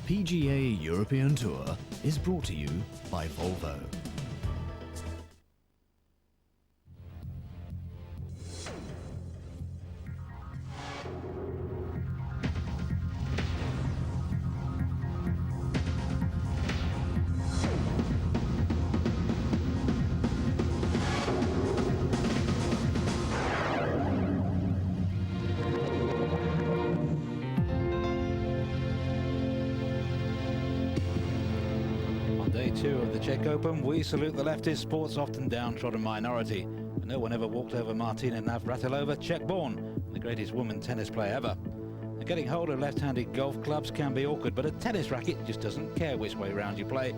PGA European Tour is brought to you by Volvo. Day two of the Czech Open, we salute the leftist, sport's often downtrodden minority. But no one ever walked over Martina Navratilova, Czech-born, the greatest woman tennis player ever. And getting hold of left-handed golf clubs can be awkward, but a tennis racket just doesn't care which way round you play.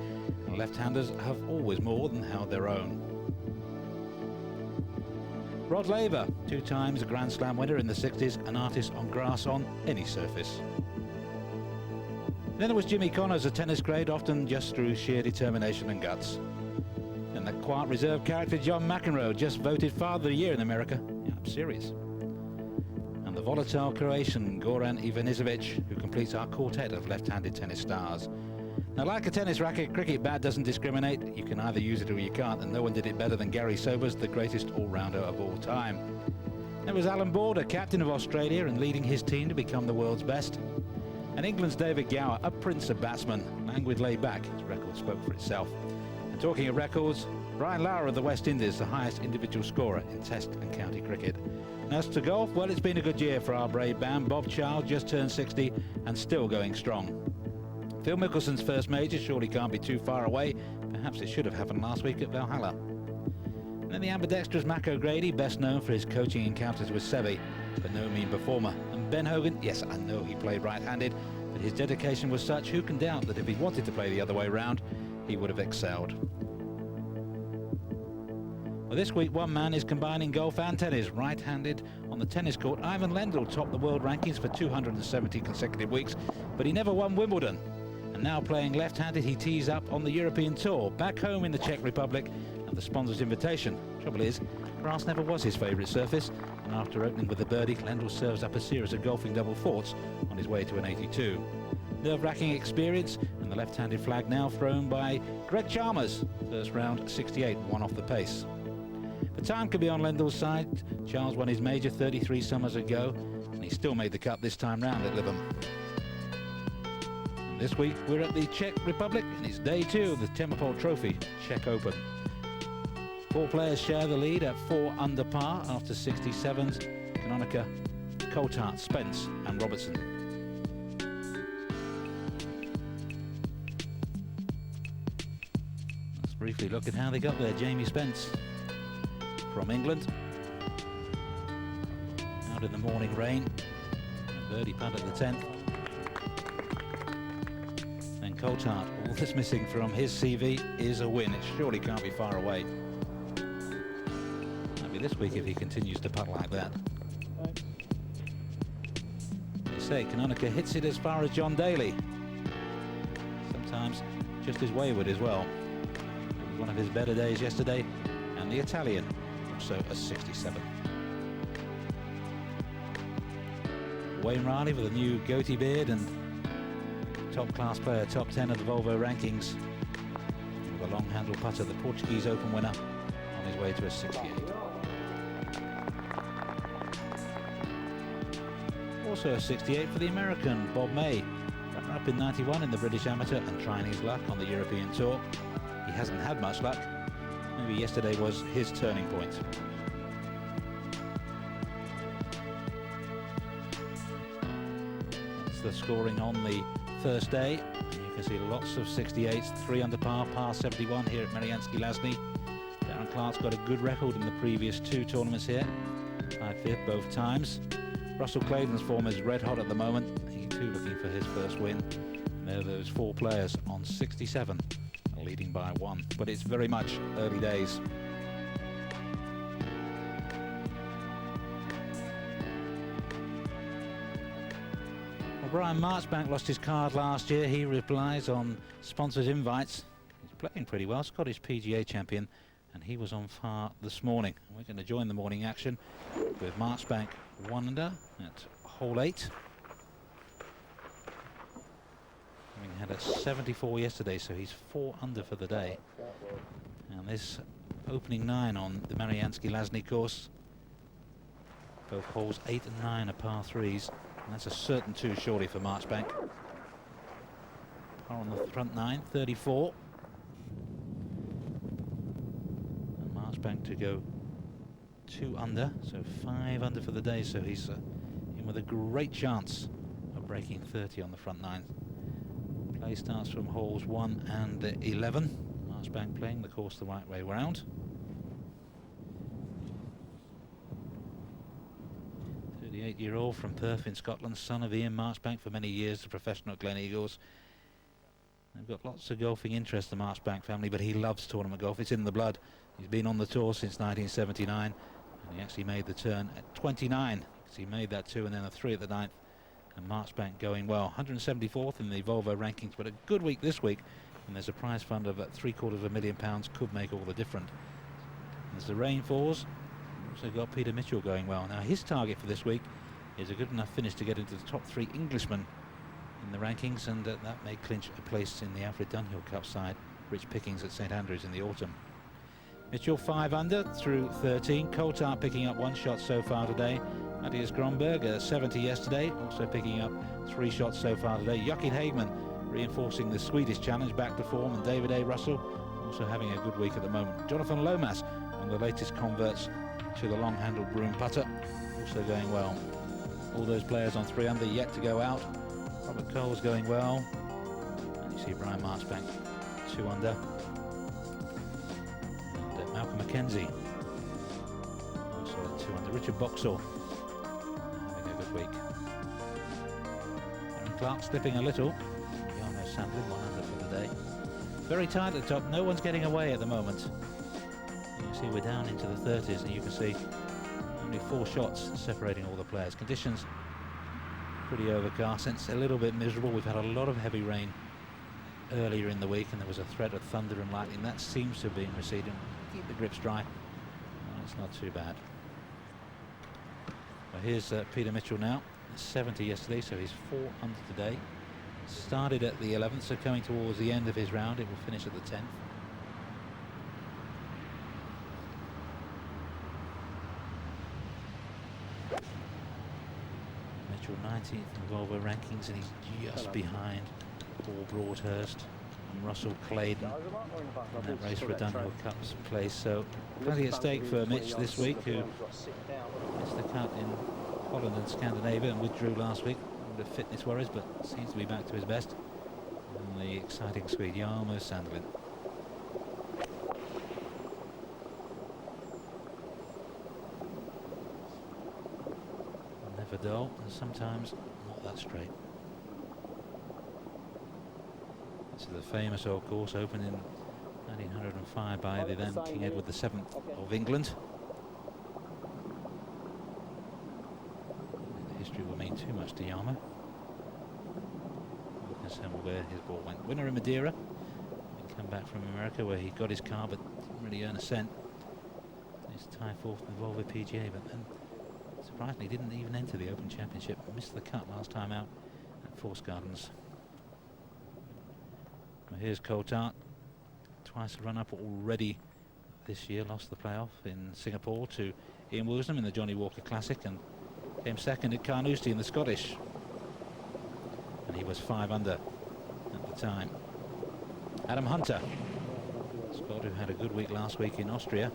And left-handers have always more than held their own. Rod Laver, 2 times a Grand Slam winner in the 60s, an artist on grass on any surface. Then there was Jimmy Connors, a tennis great, often just through sheer determination and guts. And the quiet, reserved character John McEnroe, just voted Father of the Year in America. Yeah, I'm serious. And the volatile Croatian Goran Ivanisevic, who completes our quartet of left-handed tennis stars. Now, like a tennis racket, cricket bat doesn't discriminate. You can either use it or you can't, and no one did it better than Gary Sobers, the greatest all-rounder of all time. There was Alan Border, captain of Australia and leading his team to become the world's best. And England's David Gower, a prince of batsmen, languid laid back, his record spoke for itself. And talking of records, Brian Lara of the West Indies, the highest individual scorer in Test and county cricket. And as to golf, well, it's been a good year for our brave band. Bob Charles just turned 60 and still going strong. Phil Mickelson's first major surely can't be too far away. Perhaps it should have happened last week at Valhalla. And then the ambidextrous Mac O'Grady, best known for his coaching encounters with Seve, but no mean performer. And Ben Hogan, yes, I know he played right-handed, but his dedication was such, who can doubt that if he wanted to play the other way round, he would have excelled. Well, this week one man is combining golf and tennis, right-handed on the tennis court. Ivan Lendl topped the world rankings for 270 consecutive weeks, but he never won Wimbledon. And now playing left-handed, he tees up on the European Tour, back home in the Czech Republic, and the sponsor's invitation. Trouble is, grass never was his favourite surface, and after opening with a birdie, Lendl serves up a series of golfing double forts on his way to an 82. Nerve-wracking experience, and the left-handed flag now thrown by Greg Chalmers. First round, 68, one off the pace. The time could be on Lendl's side. Charles won his major 33 summers ago, and he still made the cut this time round at Lytham. And this week, we're at the Czech Republic, and it's day 2 of the Chemapol Trophy Czech Open. 4 players share the lead at 4 under par after 67s, Canonica, Coulthard, Spence and Robertson. Let's briefly look at how they got there. Jamie Spence from England, out in the morning rain, a birdie putt at the 10th. Then Coulthard, all that's missing from his CV is a win. It surely can't be far away. This week if he continues to putt like that. They say Canonica hits it as far as John Daly. Sometimes just as wayward as well. It was one of his better days yesterday, and the Italian also a 67. Wayne Riley with a new goatee beard and top class player, top 10 of the Volvo rankings. With a long handle putter, the Portuguese Open winner on his way to a 68. Also a 68 for the American Bob May, runner-up in 91 in the British Amateur and trying his luck on the European Tour. He hasn't had much luck. Maybe yesterday was his turning point. That's the scoring on the first day. You can see lots of 68s, 3 under par, par 71 here at Mariansky Lasny. Darren Clark's got a good record in the previous 2 tournaments here. Tied 5th both times. Russell Clayton's form is red hot at the moment. He too looking for his first win. And there are those 4 players on 67, leading by 1. But it's very much early days. Well, Brian Marchbank lost his card last year. He replies on sponsored invites. He's playing pretty well, Scottish PGA champion, and he was on fire this morning. We're going to join the morning action with Marchbank 1 under at hole 8. having had a 74 yesterday, so he's 4 under for the day. And this opening 9 on the Mariansky Lasny course, both holes 8 and 9 are par 3s, and that's a certain 2 surely for Marchbank. Par on the front 9, 34. And Marchbank to go 2 under, so 5 under for the day, so he's in with a great chance of breaking 30 on the front 9. Play starts from holes 1 and 11. Marchbank playing the course the right way round. 38-year-old from Perth in Scotland, son of Ian Marchbank, for many years a professional at Glen Eagles. They've got lots of golfing interest, the Marchbank family, but he loves tournament golf. It's in the blood. He's been on the tour since 1979, and he actually made the turn at 29. So he made that 2 and then a 3 at the 9th. And Marchbank going well, 174th in the Volvo rankings, but a good week this week, and there's a prize fund of £750,000, could make all the difference. As the rain falls, also got Peter Mitchell going well. Now his target for this week is a good enough finish to get into the top 3 Englishmen in the rankings, and that may clinch a place in the Alfred Dunhill Cup side. Rich pickings at St Andrews in the autumn. Mitchell 5 under through 13. Coulthard picking up 1 shot so far today. Matthias Gromberg 70 yesterday, also picking up 3 shots so far today. Joachim Hagman reinforcing the Swedish challenge back to form, and David A. Russell also having a good week at the moment. Jonathan Lomas, one of the latest converts to the long-handled broom putter, also going well. All those players on 3 under yet to go out. Robert Cole's going well, and you see Brian Marchbank 2 under, and Malcolm Mackenzie also at 2 under. Richard Boxall having a good week. Aaron Clark slipping a little. Jarno Sandlin 1 under for the day. Very tight at the top, no one's getting away at the moment. And you see we're down into the 30s, and you can see only 4 shots separating all the players. Conditions pretty overcast, and it's a little bit miserable. We've had a lot of heavy rain earlier in the week, and there was a threat of thunder and lightning. That seems to have been receding. Keep the grips dry, and it's not too bad. Well, here's Peter Mitchell now, 70 yesterday, so he's 4 under today. Started at the 11th, so coming towards the end of his round, it will finish at the 10th. Mitchell 19th in Volvo rankings, and he's just behind Paul Broadhurst and Russell Claydon in that race for a Dunhill Cup's place. So plenty at stake for Mitch this week, who missed the cut in Holland and Scandinavia and withdrew last week with fitness worries, but seems to be back to his best. And the exciting Swede Jarmo Sandlin. Never dull, and sometimes not that straight. This is the famous old course, opened in 1905 by the then King Edward VII of England. The history will mean too much to Jarmo. Lucas Hemmel where his ball went. Winner in Madeira. And come back from America where he got his car but didn't really earn a cent. He's tied 4th in the Volvo PGA, but then surprisingly didn't even enter the Open Championship. Missed the cut last time out at Force Gardens. Well, here's Coulthard, twice a run-up already this year. Lost the playoff in Singapore to Ian Woosnam in the Johnny Walker Classic, and came second at Carnoustie in the Scottish. And he was 5 under at the time. Adam Hunter, Scott, who had a good week last week in Austria,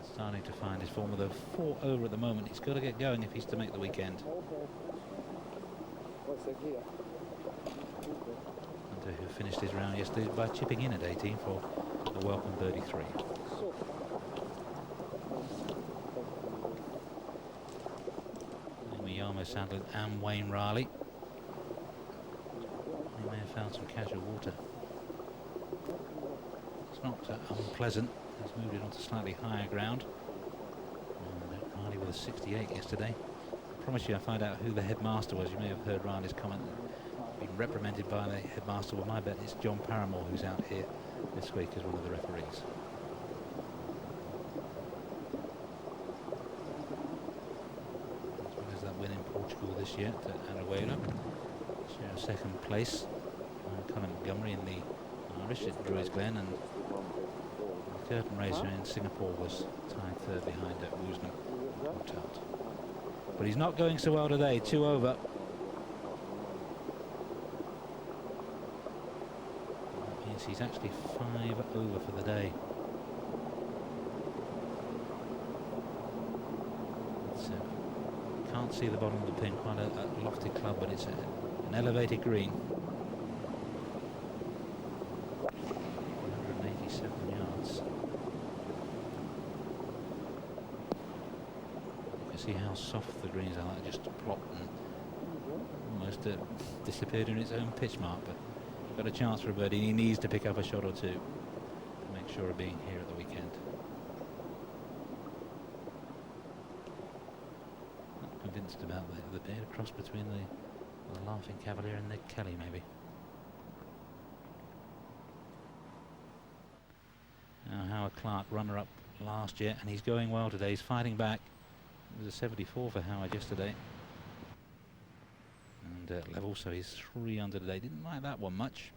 starting to find his form with a 4 over at the moment. He's got to get going if he's to make the weekend. Hunter, who finished his round yesterday by chipping in at 18 for a welcome birdie 3. Jarmo Sandlin and Wayne Riley. He may have found some casual water. It's not unpleasant. He's moved it onto slightly higher ground. And Riley with a 68 yesterday. I promise you I'll find out who the headmaster was. You may have heard Riley's comment. Been reprimanded by the headmaster. Well, my bet is John Paramore, who's out here this week as one of the referees. As well as that win in Portugal this year to Araújo. Share a second place. Colin Montgomery in the Irish at Druids Glen, and the curtain racer in Singapore was tied third behind Woosnam Courtauld. But he's not going so well today, 2 over. That means he's actually 5 over for the day. Can't see the bottom of the pin, quite a lofty club, but it's an elevated green. 187 yards. You can see how soft the greens are, just plopped and almost disappeared in its own pitch mark, but got a chance for a birdie. He needs to pick up a shot or two to make sure of being here at the weekend. Convinced about the bit, a cross between the Laughing Cavalier and Nick Kelly, maybe. Now Howard Clark, runner-up last year, and he's going well today. He's fighting back. It was a 74 for Howard yesterday, and level, so he's 3 under today. Didn't like that one much.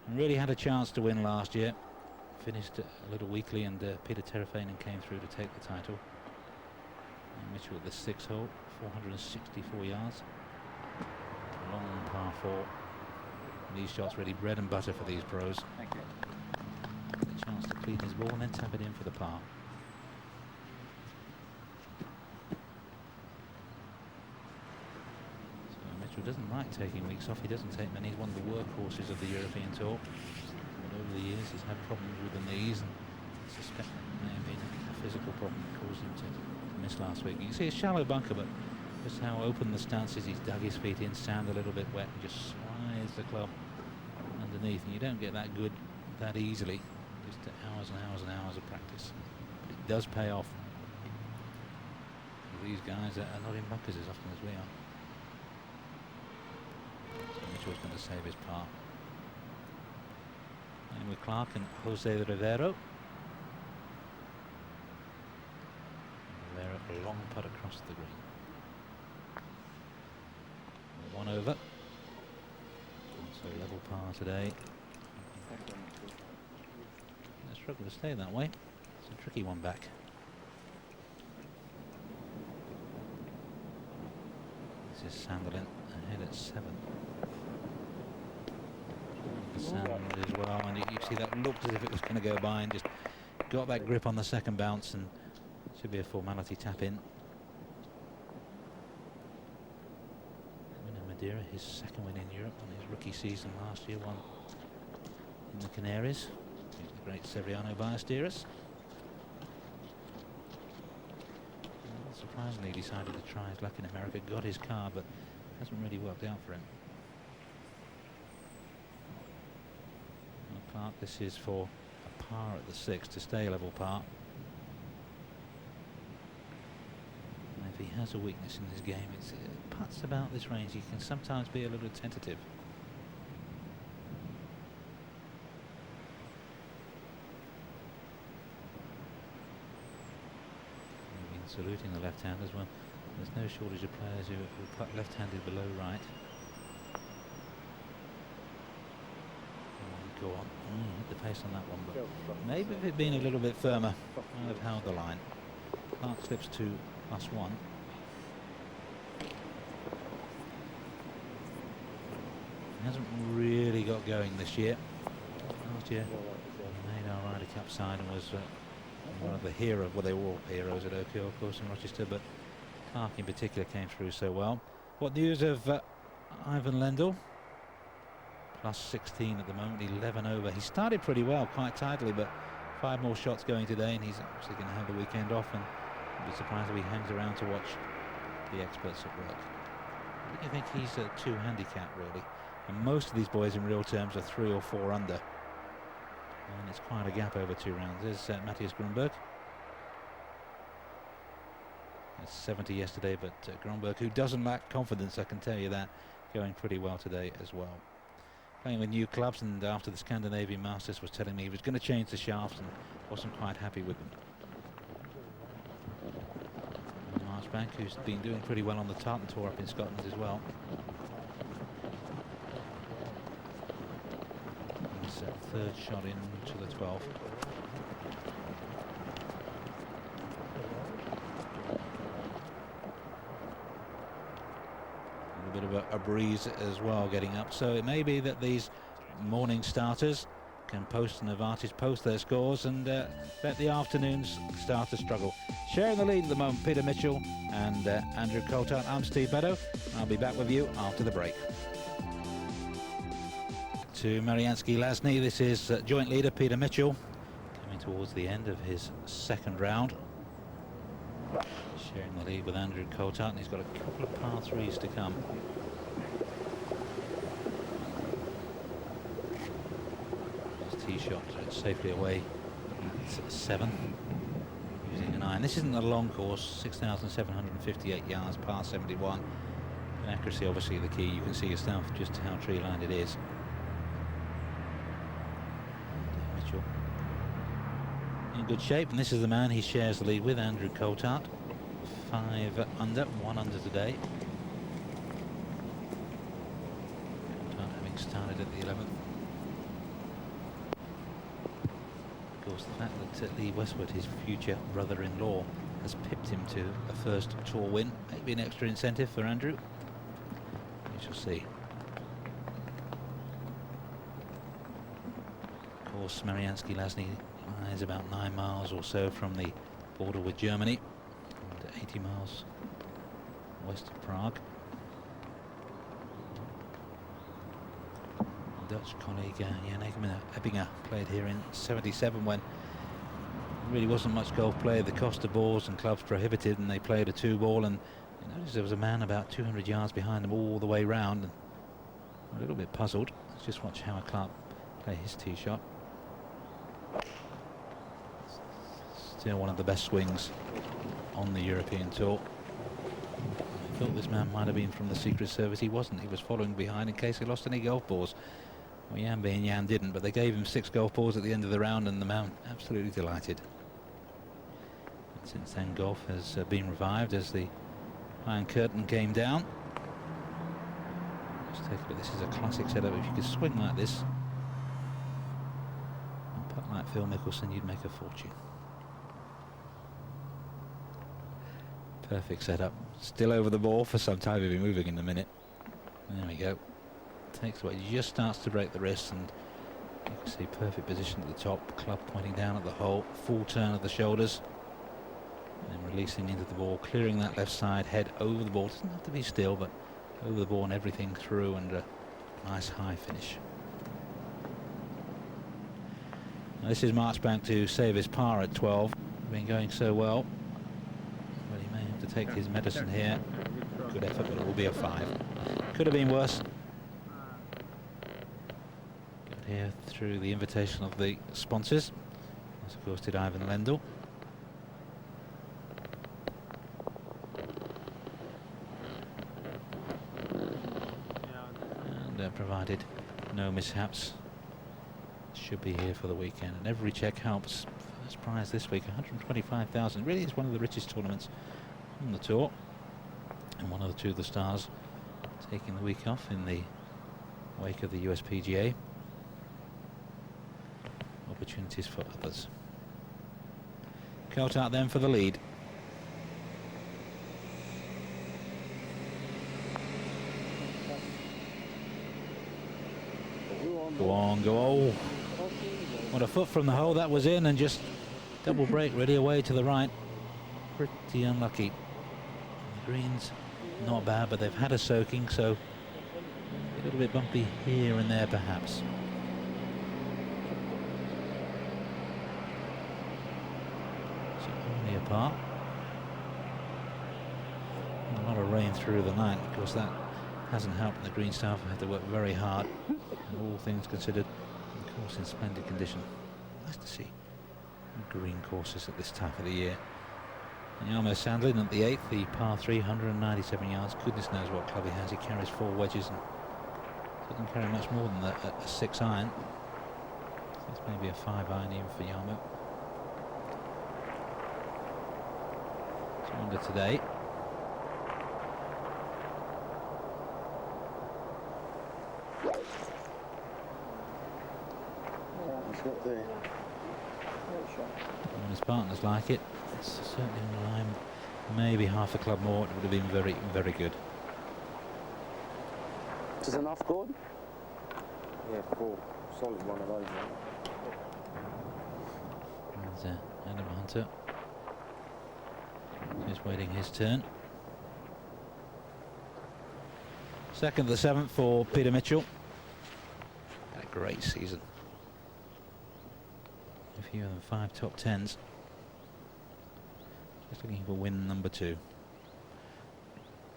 And really had a chance to win last year. Finished a little weakly, and Peter Terrafainen came through to take the title. And Mitchell at the 6th hole, 464 yards. Long par 4. These shots really bread and butter for these pros. Thank you. A chance to clean his ball and then tap it in for the par. So Mitchell doesn't like taking weeks off. He doesn't take many. He's one of the workhorses of the European Tour. Over the years he's had problems with the knees, and I suspect that may have been a physical problem that caused him to miss last week. You can see a shallow bunker, but just how open the stance is. He's dug his feet in, sand a little bit wet, and just slides the club underneath, and you don't get that good that easily. Just hours and hours and hours of practice, but it does pay off. These guys are not in bunkers as often as we are. So Mitchell's going to save his par. And with Clark and Jose Rivero. Rivero, a long putt across the green. 1 over. So level par today. They struggle to stay that way. It's a tricky one back. This is Sanderlin ahead at 7. The sand as well, and you see that looked as if it was going to go by, and just got that grip on the second bounce, and should be a formality tap in. Winner Madeira, his second win in Europe on his rookie season last year, won in the Canaries. The great Severiano Ballesteros. Surprisingly, he decided to try his luck in America, got his car, but hasn't really worked out for him. Clark, this is for a par at the 6th to stay level par. And if he has a weakness in this game, it's putts about this range. He can sometimes be a little tentative. We've been saluting the left-handers. Well, there's no shortage of players who putt left-handed below right. Go on. Hit the pace on that one, but maybe if it had been a little bit firmer, I'd have held the line. Clark slips to +1. He hasn't really got going this year. Last year he made our Ryder Cup side and was one of the heroes. Well, they were all heroes at Oakhill, of course, in Rochester, but Clark in particular came through so well. What news of Ivan Lendl? +16 at the moment, 11 over. He started pretty well, quite tidily, but 5 more shots going today, and he's actually going to have the weekend off, and I'd be surprised if he hangs around to watch the experts at work. I don't think he's a 2 handicap, really. And most of these boys, in real terms, are 3 or 4 under. And it's quite a gap over 2 rounds. There's Matthias Grunberg. That's 70 yesterday, but Grunberg, who doesn't lack confidence, I can tell you that, going pretty well today as well. Playing with new clubs, and after the Scandinavian Masters was telling me he was going to change the shafts and wasn't quite happy with them. March Marchbank, who's been doing pretty well on the Tartan Tour up in Scotland as well. His third shot into the 12. A little bit of a breeze as well getting up, so it may be that these morning starters can post an advantage, post their scores, and let the afternoons starters struggle. Sharing the lead at the moment, Peter Mitchell and Andrew Coulthard. I'm Steve Meadow. I'll be back with you after the break. To Mariansky Lasny, this is joint leader Peter Mitchell, coming towards the end of his second round. Sharing the lead with Andrew Coulthard, and he's got a couple of par threes to come. His tee shot safely away. It's at 7, using an iron. This isn't a long course, 6,758 yards, par 71. And accuracy obviously the key. You can see yourself just how tree lined it is. Mitchell in good shape, and this is the man he shares the lead with, Andrew Coulthard. 5 under, 1 under today. Coulthard having started at the 11th. Of course, the fact that Lee Westwood, his future brother-in-law, has pipped him to a first tour win, maybe an extra incentive for Andrew. We shall see. Of course, Mariansky Lasny is about 9 miles or so from the border with Germany, and 80 miles west of Prague. Dutch colleague Jan Ebbinger played here in 77 when there really wasn't much golf play. The cost of balls and clubs prohibited, and they played a 2-ball, and you notice there was a man about 200 yards behind them all the way round, and a little bit puzzled. Let's just watch Howard Clark play his tee shot. Still one of the best swings on the European Tour. I thought this man might have been from the Secret Service. He wasn't. He was following behind in case he lost any golf balls. Well, Jan being Jan didn't, but they gave him 6 golf balls at the end of the round, and the man absolutely delighted. And since then, golf has been revived as the Iron Curtain came down. Let's take a look. This is a classic setup. If you could swing like this and putt like Phil Mickelson, you'd make a fortune. Perfect setup. Still over the ball for some time. He'll be moving in a minute. There we go. Takes away. He just starts to break the wrist, and you can see perfect position at the top. Club pointing down at the hole. Full turn of the shoulders, and releasing into the ball, clearing that left side, head over the ball. Doesn't have to be still, but over the ball and everything through, and a nice high finish. Now this is Marchbank to save his par at 12. Been going so well. Well, he may have to take his medicine here. Good effort, but it will be a 5. Could have been worse. Got here through the invitation of the sponsors, as of course did Ivan Lendl. And provided no mishaps, should be here for the weekend. And every Czech helps. First prize this week, 125,000. Really is one of the richest tournaments on the tour, and one of the 2 of the stars taking the week off in the wake of the USPGA. Opportunities for others. Coulthard then for the lead. Go on, go. Oh, what a foot from the hole that was in, and just double break really away to the right. Pretty unlucky. The greens not bad, but they've had a soaking, so a little bit bumpy here and there perhaps. So only a par. A lot of rain through the night. Of course, that hasn't helped. The green staff have had to work very hard, and all things considered, of course, in splendid condition. Nice to see green courses at this time of the year. And Jarmo Sandlin at the 8th, the par 3, 197 yards. Goodness knows what club he has. He carries 4 wedges and doesn't carry much more than a 6 iron. So this may be a 5 iron even for Jarmo. 2 under today. not there. When his partners like it, it's certainly on the line. Maybe half a club more, it would have been very, very good. Is this enough, Gordon? Yeah, 4. Solid one of those, right? There's Adam Hunter. Just waiting his turn. Second of the 7th for Peter Mitchell. Had a great season. A few of them 5 top 10s. Just looking for win number 2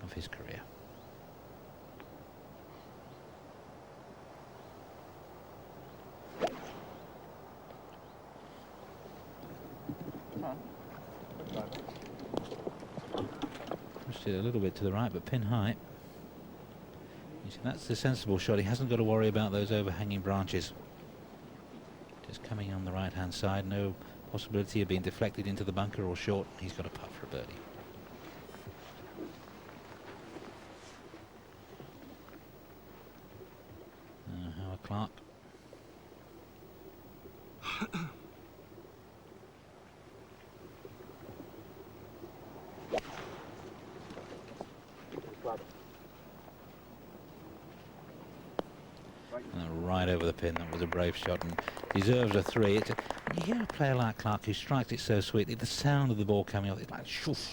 of his career. Pushed it a little bit to the right, but pin high. You see, that's the sensible shot. He hasn't got to worry about those overhanging branches. Just coming on the right-hand side, no possibility of being deflected into the bunker or short. He's got a putt for a birdie. Howard Clark. Right over the pin. That was a brave shot and deserves a 3. You hear a player like Clark who strikes it so sweetly, the sound of the ball coming off, it's like shoosh.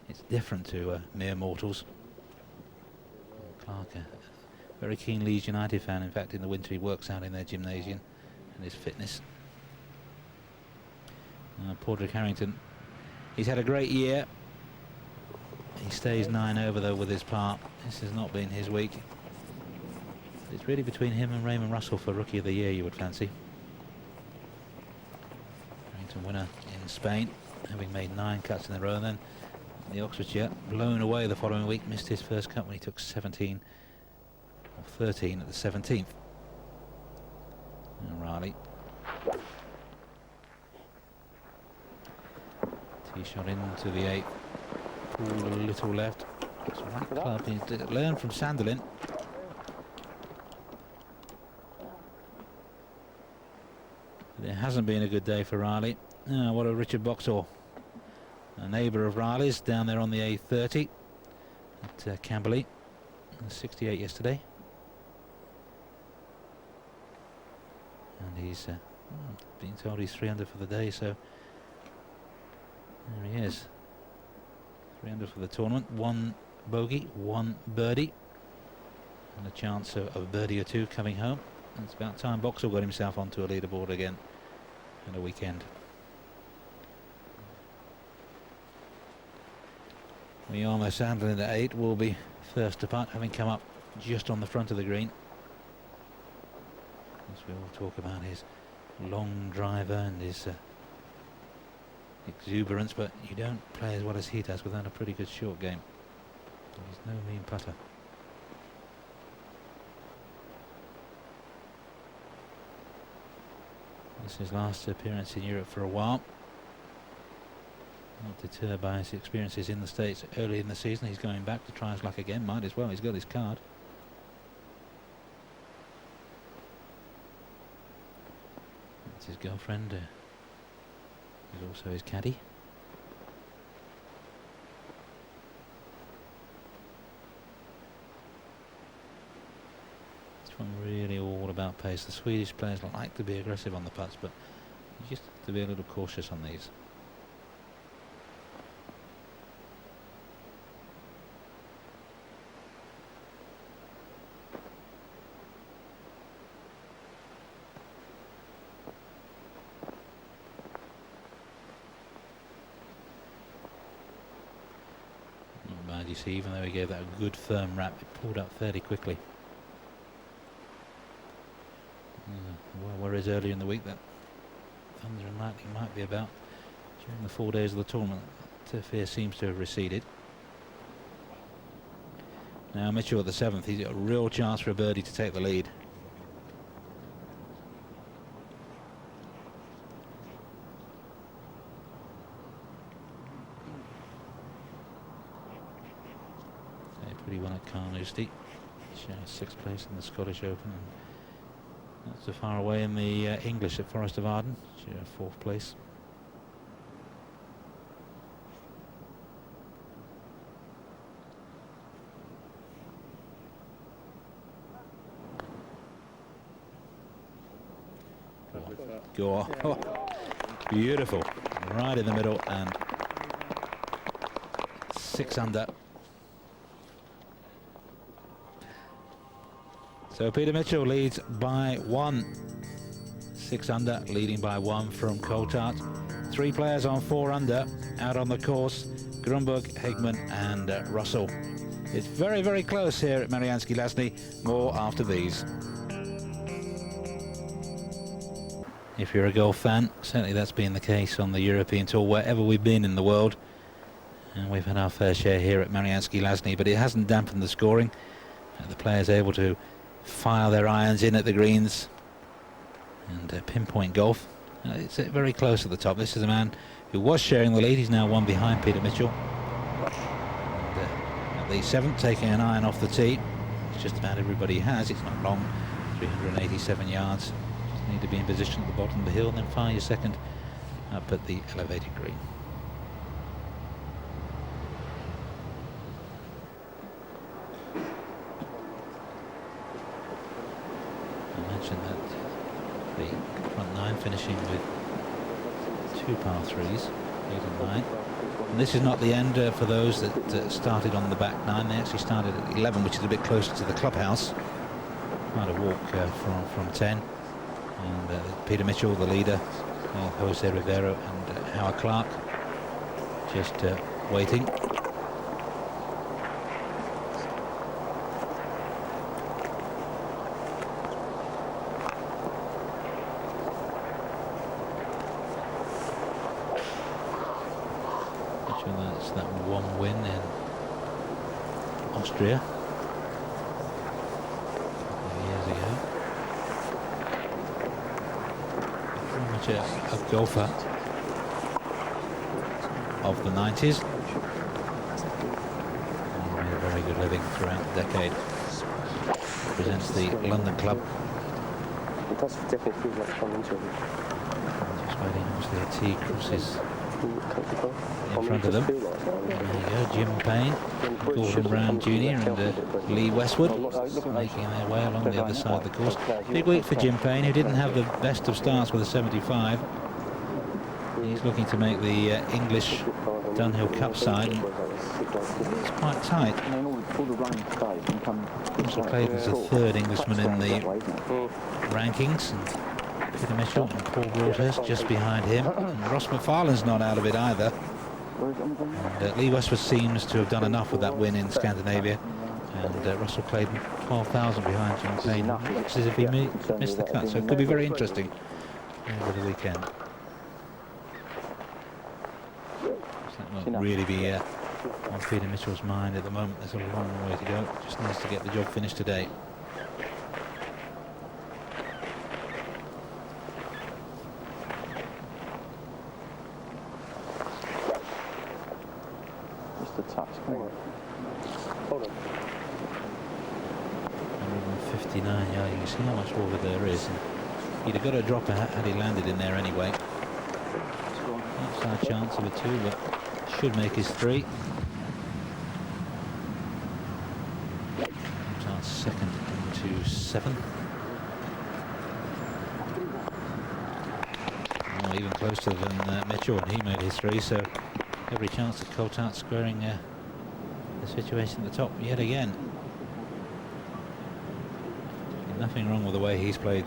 It's different to mere mortals. Clark, a very keen Leeds United fan. In fact, in the winter he works out in their gymnasium and his fitness. Padraig Harrington, he's had a great year. He stays 9 over though with his par. This has not been his week. It's really between him and Raymond Russell for Rookie of the Year, you would fancy. Harrington winner in Spain, having made 9 cuts in a row, and then the Oxfordshire blown away the following week, missed his first cut when he took 17 or 13 at the 17th. And Riley. Tee shot into the 8th. Pulled a little left. So that club needs to learn from Sanderlin. It hasn't been a good day for Riley. What a Richard Boxall, a neighbour of Riley's, down there on the A30 at Camberley. 68 yesterday. And he's been told he's 3 under for the day, so there he is. 3 under for the tournament. 1 bogey, 1 birdie, and a chance of a birdie or 2 coming home. And it's about time Boxall got himself onto a leaderboard again in a weekend. Guillermo Sanderlin at 8 will be first to putt, having come up just on the front of the green. As we all talk about his long driver and his exuberance, but you don't play as well as he does without a pretty good short game. He's no mean putter. This is his last appearance in Europe for a while. Not deterred by his experiences in the States early in the season. He's going back to try his luck again. Might as well. He's got his card. That's his girlfriend. Who's also his caddy. Really all about pace. The Swedish players like to be aggressive on the putts, but you just have to be a little cautious on these. Not bad, you see, even though he gave that a good firm wrap, it pulled up fairly quickly. Whereas earlier in the week that thunder and lightning might be about during the 4 days of the tournament, that fear seems to have receded. Now Mitchell at the 7th, he's got a real chance for a birdie to take the lead. Played pretty well at Carnoustie, 6th place in the Scottish Open. And Not so far away in the English at Forest of Arden, 4th place. Go on. Oh, beautiful. Right in the middle and 6 under. So Peter Mitchell leads by 1. 6 under, leading by 1 from Coulthard. 3 players on 4 under, out on the course. Grunberg, Hegman and Russell. It's very, very close here at Marianski Lasny. More after these. If you're a golf fan, certainly that's been the case on the European Tour, wherever we've been in the world. And we've had our fair share here at Marianski Lasny, but it hasn't dampened the scoring. The players able to fire their irons in at the greens and pinpoint golf. It's very close at the top. This is a man who was sharing the lead. He's now 1 behind Peter Mitchell. And, at the 7th, taking an iron off the tee. It's just about everybody has. It's not long, 387 yards. Just need to be in position at the bottom of the hill and then fire your second up at the elevated green. That the front 9 finishing with 2 par 3s, 8 and 9. And this is not the end for those that started on the back 9. They actually started at 11, which is a bit closer to the clubhouse. Quite a walk from 10. And Peter Mitchell, the leader, Jose Rivero and Howard Clark just waiting. That's that 1 win in Austria years ago. Very much a golfer of the 90s. And made a very good living throughout the decade. Represents the London club. It does definitely feel like fun interview. Just waiting, obviously a tee crosses in front of them. There you go, Jim Payne, Gordon Brown Jr. and Lee Westwood making their way along the other side of the course. Big week for Jim Payne, who didn't have the best of starts with a 75. He's looking to make the English Dunhill Cup side. It's quite tight. Also played as the 3rd Englishman in the rankings. Peter Mitchell and Paul Broadhurst just behind him. And Ross McFarlane's not out of it either. And Lee Westwood seems to have done enough with that win in Scandinavia. And Russell Clayton, 12,000 behind Jim Payne. Looks as if he missed the cut, so it could be very interesting over the weekend. So that won't really be on Peter Mitchell's mind at the moment. There's a long way to go. Just needs to get the job finished today. Hold on. 159 yards. You can see how much water there is. And he'd have got a dropper had he landed in there anyway. Outside chance of a 2, but should make his 3. Starts 2nd into 7. Oh, even closer than Mitchell, and he made his 3. So every chance that Coulthard squaring the situation at the top yet again. Nothing wrong with the way he's played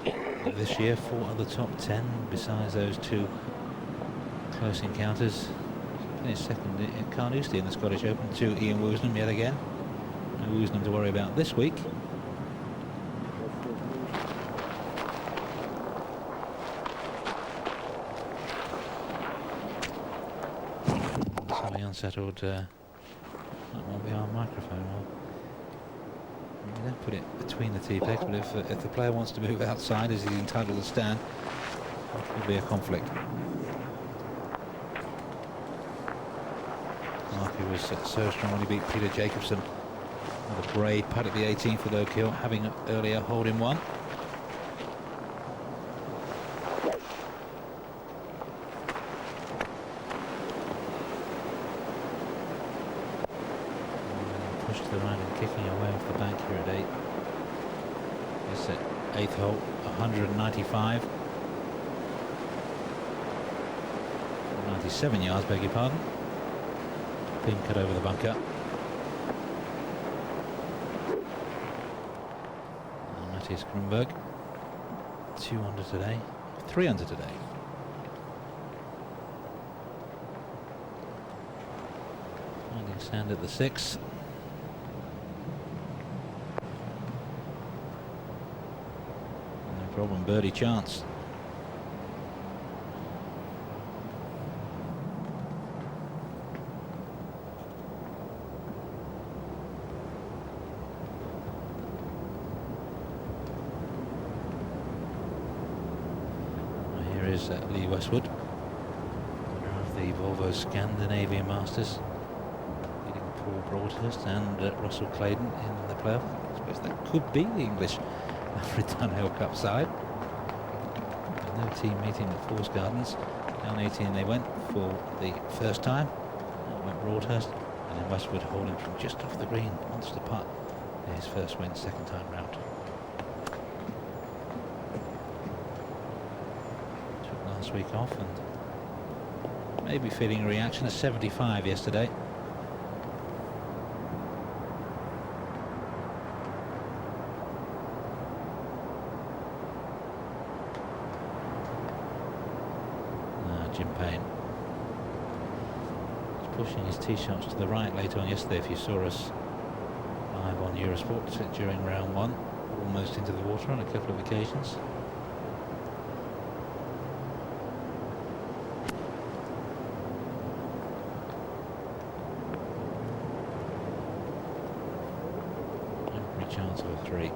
this year. 4 other top 10 besides those 2 close encounters. Finished 2nd in Carnoustie in the Scottish Open to Ian Woosnam yet again. No Woosnam to worry about this week. Unsettled. That won't be our microphone. We don't put it between the tee pegs, but if the player wants to move outside, as he's entitled to stand, it could be a conflict. Marky was so strong when he beat Peter Jacobson The brave putt at the 18th with Oak Hill, having earlier hold in one. Push to the right and kicking away off the bank here at 8. This at 8th hole, 195. 97 yards, beg your pardon. Pin cut over the bunker. Matthias Grunberg, 2 under today, 3 under today. Finding sand at the 6. No problem, birdie chance. Is Lee Westwood, winner of the Volvo Scandinavian Masters, beating Paul Broadhurst and Russell Clayton in the playoff. I suppose that could be the English Alfred Dunhill Cup side. No team meeting at Forest Gardens. Down 18 they went for the first time. That went Broadhurst, and then Westwood holding from just off the green, monster putt. His first win, second time round. Last week off and maybe feeling a reaction of 75 yesterday. Jim Payne was pushing his tee shots to the right later on yesterday. If you saw us live on Eurosport during round 1, almost into the water on a couple of occasions. Chance of a 3.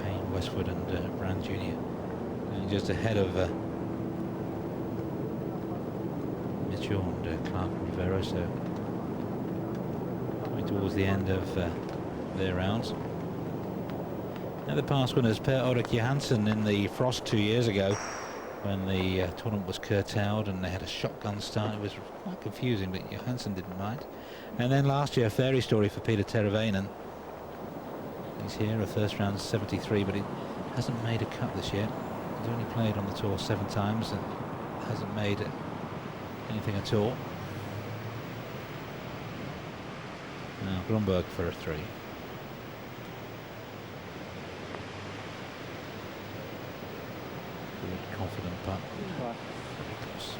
Payne, Westwood and Brand Jr. And just ahead of Mitchell and Clark and Rivera, so coming towards the end of their rounds. Now the past winners, Per Ulrik Johansson in the frost 2 years ago, when the tournament was curtailed and they had a shotgun start. It was quite confusing, but Johansson didn't mind. And then last year, a fairy story for Peter Teravainen. He's here, a first round 73, but he hasn't made a cut this year. He's only played on the tour 7 times and hasn't made anything at all. Now Grunberg for a 3. Confident putt. Very close.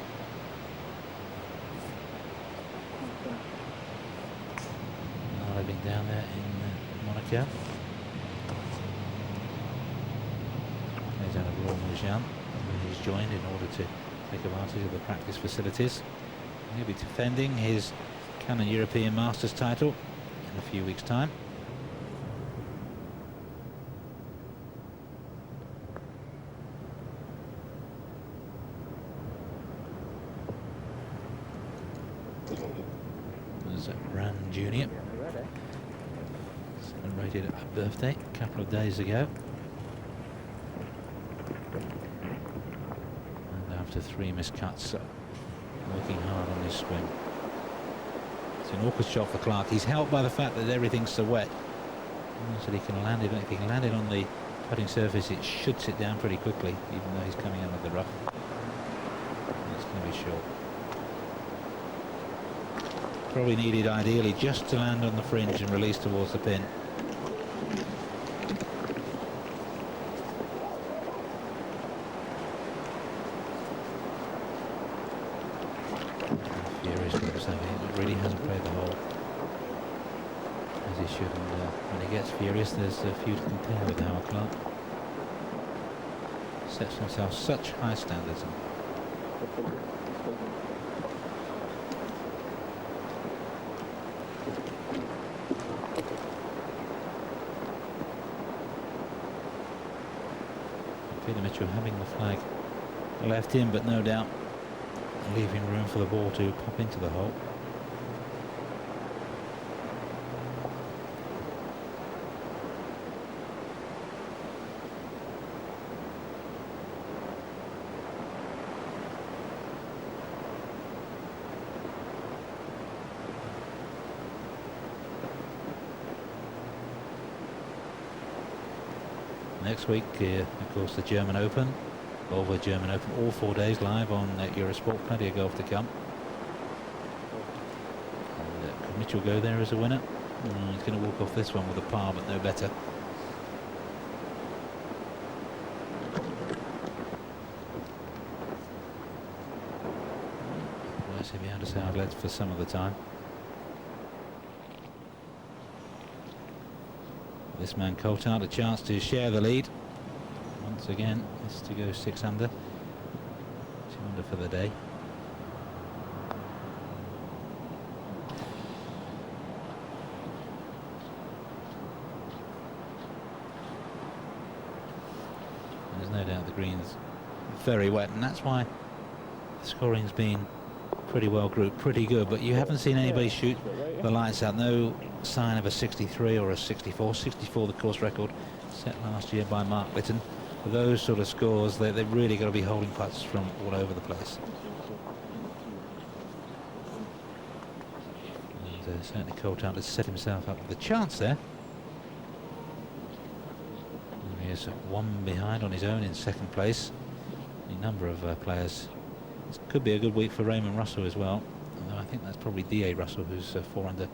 Now living down there in Monaco. Plays out of Royal Mojan, where he's joined in order to take advantage of the practice facilities. He'll be defending his Canon European Masters title in a few weeks' time. Brand Jr. celebrated a birthday a couple of days ago, and after 3 missed cuts, working hard on his swing. It's an awkward shot for Clark. He's helped by the fact that everything's so wet, so he can land it. If he can land it on the putting surface, it should sit down pretty quickly, even though he's coming out of the rough. It's going to be short. Probably needed ideally just to land on the fringe and release towards the pin. Furious looks like he really hasn't played the hole as he should, and when he gets furious there's a few to compare with Howard Clark. Sets himself such high standards. Peter Mitchell having the flag left in, but no doubt leaving room for the ball to pop into the hole. Next week, of course, the German Open, Volvo German Open, all 4 days live on Eurosport. Plenty of golf to come. And, could Mitchell go there as a winner? He's going to walk off this one with a par, but no better. Nice if he had us outlets for some of the time. This man Coulthard a chance to share the lead. Once again, is to go 6 under. 2 under for the day. There's no doubt the green's very wet, and that's why the scoring's been pretty well grouped, pretty good, but you haven't seen anybody shoot the lights out. No sign of a 63 or a 64. 64 the course record set last year by Mark Litton. For those sort of scores, they've really got to be holding putts from all over the place. And certainly Coulthard has set himself up with a chance there. And he is 1 behind on his own in second place. A number of players. This could be a good week for Raymond Russell as well, although I think that's probably D.A. Russell who's 4 under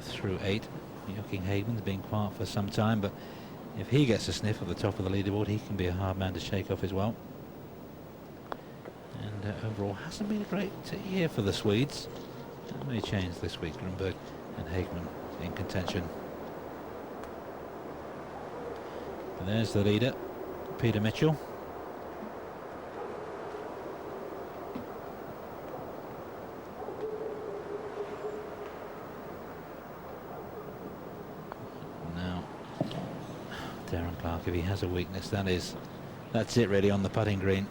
through 8. Joachim Hageman's been quiet for some time, but if he gets a sniff at the top of the leaderboard, he can be a hard man to shake off as well. And overall, hasn't been a great year for the Swedes. That may change this week. Grunberg and Hageman in contention. And there's the leader, Peter Mitchell. If he has a weakness, that's it really on the putting green.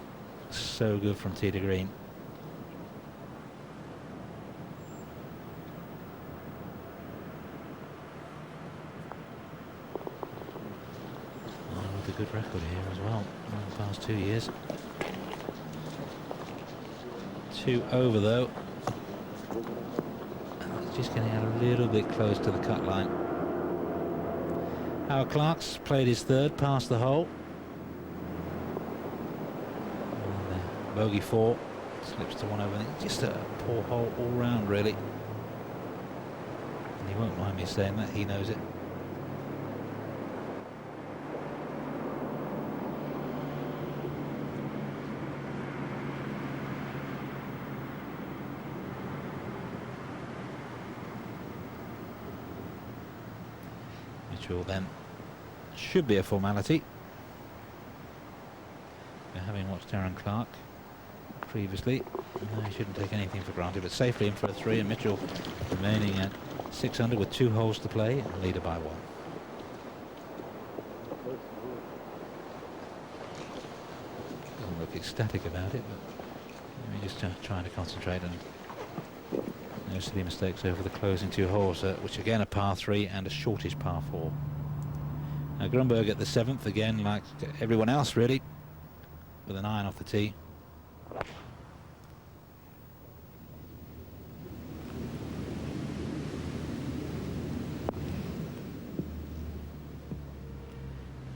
So good from tee to green. With a good record here as well in the past 2 years. 2 over though. And it's just getting out a little bit close to the cut line. Howard Clark's played his third, past the hole. And, bogey 4, slips to 1 over. Just a poor hole all round, really. And he won't mind me saying that, he knows it. Mitchell then. Should be a formality. Having watched Aaron Clark previously, he shouldn't take anything for granted, but safely in for a 3, and Mitchell remaining at 6 under with 2 holes to play and leader by 1. Doesn't look ecstatic about it, but maybe just trying to concentrate and no silly mistakes over the closing 2 holes, which again are par 3 and a shortish par 4. Now Grunberg at the 7th, again like everyone else really, with an iron off the tee.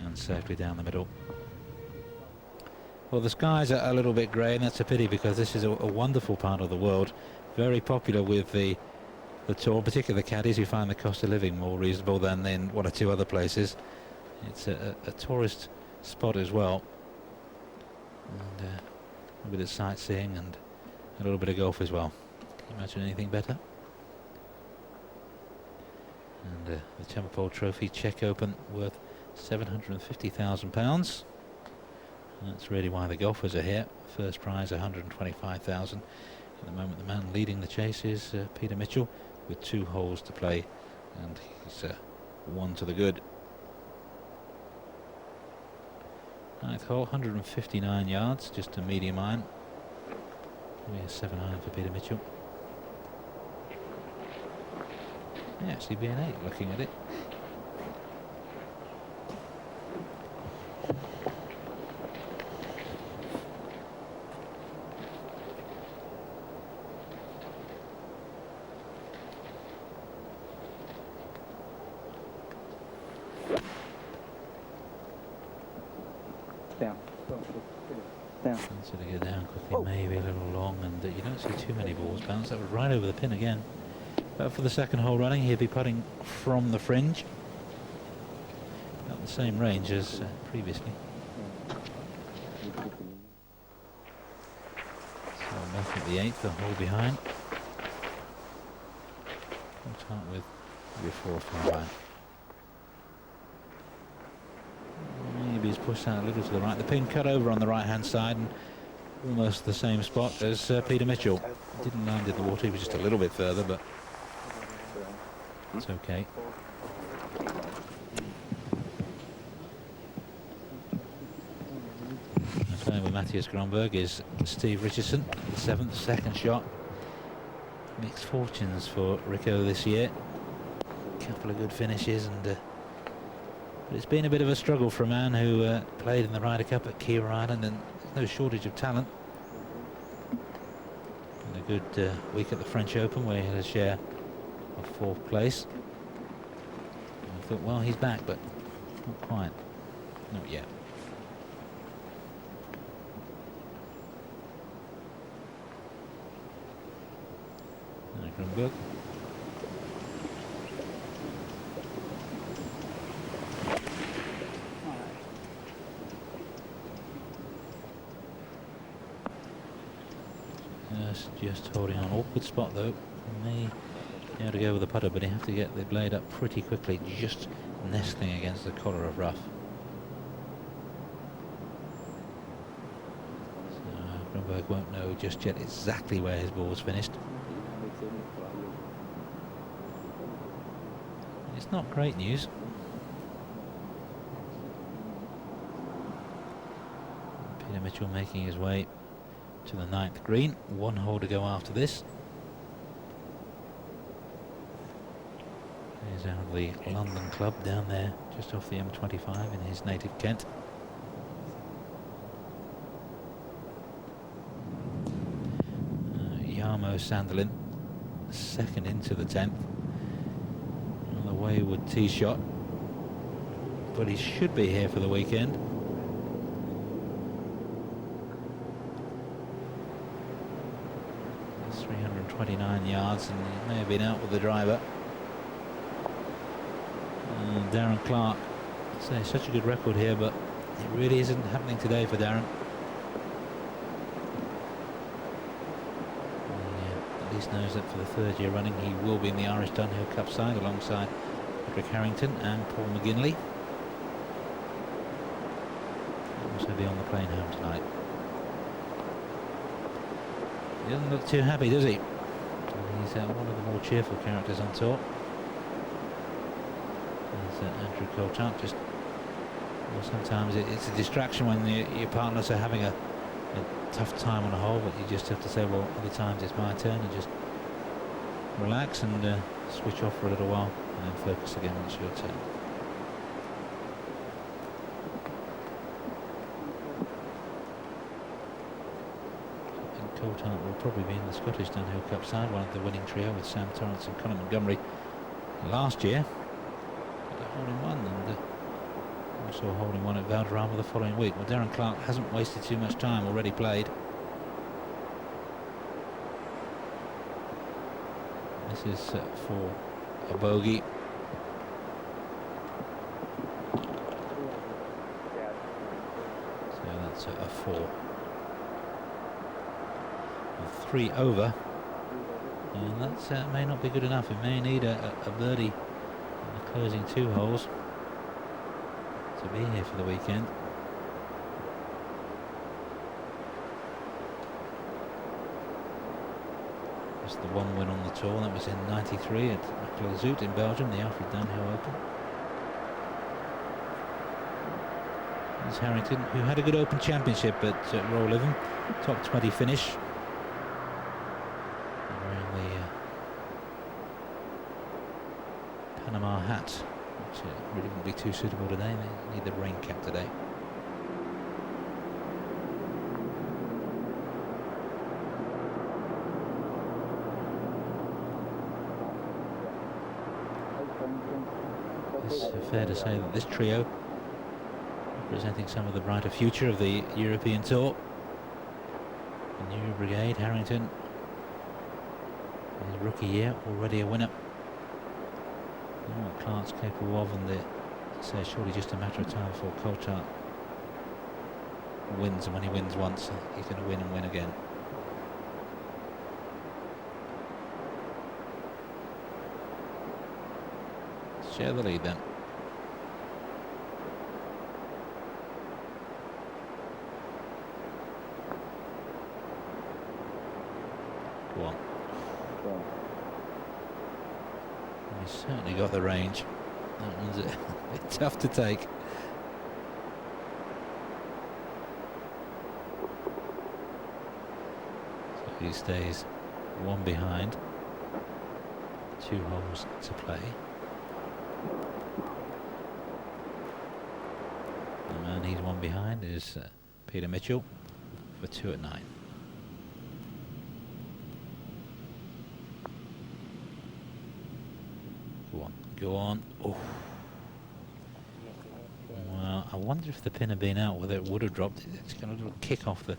And safely down the middle. Well, the skies are a little bit grey, and that's a pity because this is a wonderful part of the world, very popular with the tour, particularly the caddies who find the cost of living more reasonable than in 1 or 2 other places. It's a tourist spot as well, and a bit of sightseeing and a little bit of golf as well. Can you imagine anything better? And the Chemapol Trophy Czech Open worth £750,000. That's really why the golfers are here. First prize 125,000. At the moment, the man leading the chase is Peter Mitchell with 2 holes to play, and he's 1 to the good. 9th hole, 159 yards, just a medium iron. Probably a 7 iron for Peter Mitchell. Yeah, actually be an 8 looking at it. Down. Down. Sort of go down quickly, maybe a little long, and you don't see too many balls bounce. That was right over the pin again. But for the second hole running, he'll be putting from the fringe. About the same range as previously. So back at the 8th, the hole behind. We'll start with maybe 4 or 5 iron. Maybe he's pushed out a little to the right. The pin cut over on the right hand side and almost the same spot as Peter Mitchell. Didn't land in the water, he was just a little bit further, but it's okay. Playing with Matthias Gronberg is Steve Richardson, the 7th, second shot. Mixed fortunes for Rico this year. Couple of good finishes, and but it's been a bit of a struggle for a man who played in the Ryder Cup at Key Island, and there's no shortage of talent. And a good week at the French Open where he had a share of 4th place. And I thought, well, he's back, but not quite. Not yet. Grunberg. Just holding on. Awkward spot though. May be able to go with the putter, but he have to get the blade up pretty quickly, just nestling against the collar of rough. So Grunberg won't know just yet exactly where his ball's finished. It's not great news. Peter Mitchell making his way to the 9th green. 1 hole to go after this. He's out of the London club down there, just off the M25 in his native Kent. Jarmo Sandelin, 2nd into the 10th. On the wayward tee shot, but he should be here for the weekend. That's 329 yards, and he may have been out with the driver. And Darren Clark, it's such a good record here, but it really isn't happening today for Darren. At least knows that for the 3rd year running he will be in the Irish Dunhill Cup side alongside Patrick Harrington and Paul McGinley. He'll also be on the plane home tonight. He doesn't look too happy, does he? He's one of the more cheerful characters on tour. Andrew Colchant. Just sometimes it's a distraction when your partners are having a tough time on a hole, but you just have to say, well, other times it's my turn, and just relax and switch off for a little while and then focus again when it's your turn. And Colchant will probably be in the Scottish Dunhill Cup side, one of the winning trio with Sam Torrance and Conor Montgomery last year. Holding one, and also holding one at Valderrama the following week. Well, Darren Clark hasn't wasted too much time, already played. This is for a bogey. So that's a 4. A 3 over, and that may not be good enough. It may need a birdie. Closing 2 holes to be here for the weekend. Just the 1 win on the tour, that was in '93 at Zout in Belgium, the Alfred Dunhill Open. There's Harrington, who had a good Open Championship at Royal Lytham, top 20 finish. really wouldn't be too suitable today. They need the rain cap today. It's fair to say that this trio, representing some of the brighter future of the European Tour. The new brigade, Harrington, his rookie year, already a winner. You know what Clark's capable of, and so surely just a matter of time before Coulthard wins, and when he wins once, he's going to win and win again. Share the lead then. Go on. He's certainly got the range. That one's a bit tough to take. So he stays one behind. 2 holes to play. The man he's one behind is Peter Mitchell for 2 at 9. Go on, go on. Oh. Well, I wonder if the pin had been out, whether it would have dropped. It's got a little kick off the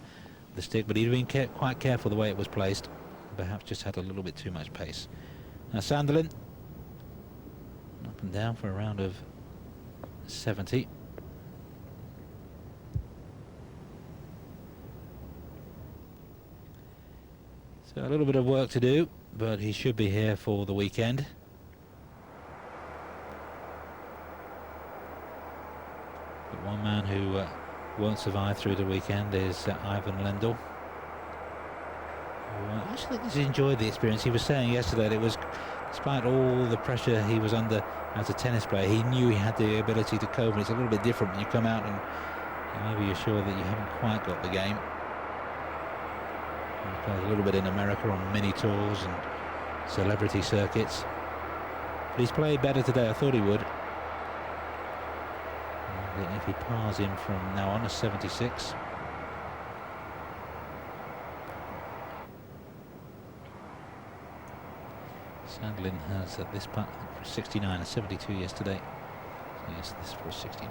stick, but he'd been quite careful the way it was placed. Perhaps just had a little bit too much pace. Now Sanderlin, up and down for a round of 70. So a little bit of work to do, but he should be here for the weekend. But one man who won't survive through the weekend is Ivan Lendl. I actually think he's enjoyed the experience. He was saying yesterday that it was, despite all the pressure he was under as a tennis player, he knew he had the ability to cope, and it's a little bit different when you come out and maybe you're sure that you haven't quite got the game. He played a little bit in America on mini tours and celebrity circuits, but he's played better today. I thought he would. And if he pars in from now on a 76. Sandlin has at this part 69 and 72 yesterday. So yes, this for 69.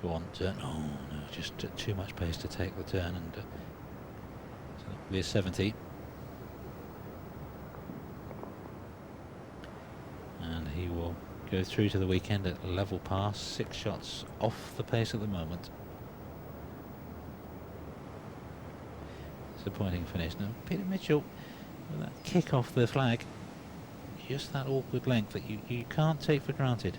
Go on, turn. Oh no, just too much pace to take the turn, and so that'll be a 70. And he will go through to the weekend at level pass, 6 shots off the pace at the moment. Disappointing finish. Now Peter Mitchell, with that kick off the flag, just that awkward length that you can't take for granted.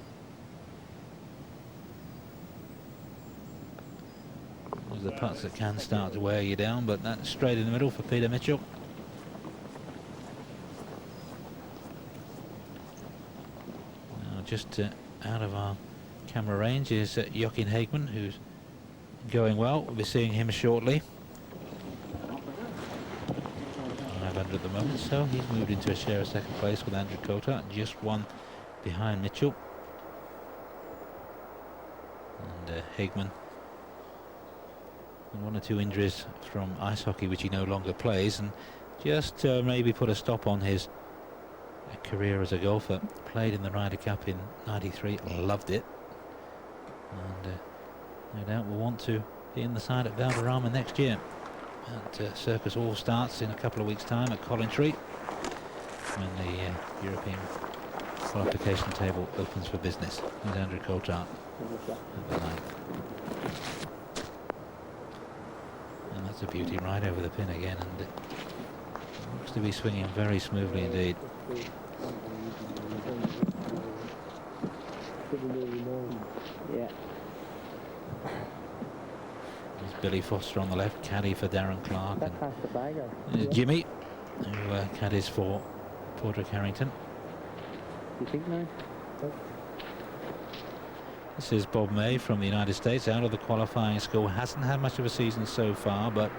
The putts that can start to wear you down, but that's straight in the middle for Peter Mitchell. Now just out of our camera range is Joachim Hagman, who's going well. We'll be seeing him shortly. 500 at the moment, so he's moved into a share of second place with Andrew Coulthard, just one behind Mitchell. And Hagman, 1 or 2 injuries from ice hockey which he no longer plays, and just maybe put a stop on his career as a golfer. Played in the Ryder Cup in '93, loved it, and no doubt will want to be in the side at Valderrama next year. And Circus All starts in a couple of weeks' time at Coventry when the European qualification table opens for business. There's Andrew Coulthard at the 9th. And that's a beauty, right over the pin again, and it looks to be swinging very smoothly indeed. Yeah. There's Billy Foster on the left, caddy for Darren Clark. That past the bagger. And Jimmy, who caddies for Padraig Harrington. You think now? This is Bob May from the United States, out of the qualifying school. Hasn't had much of a season so far, but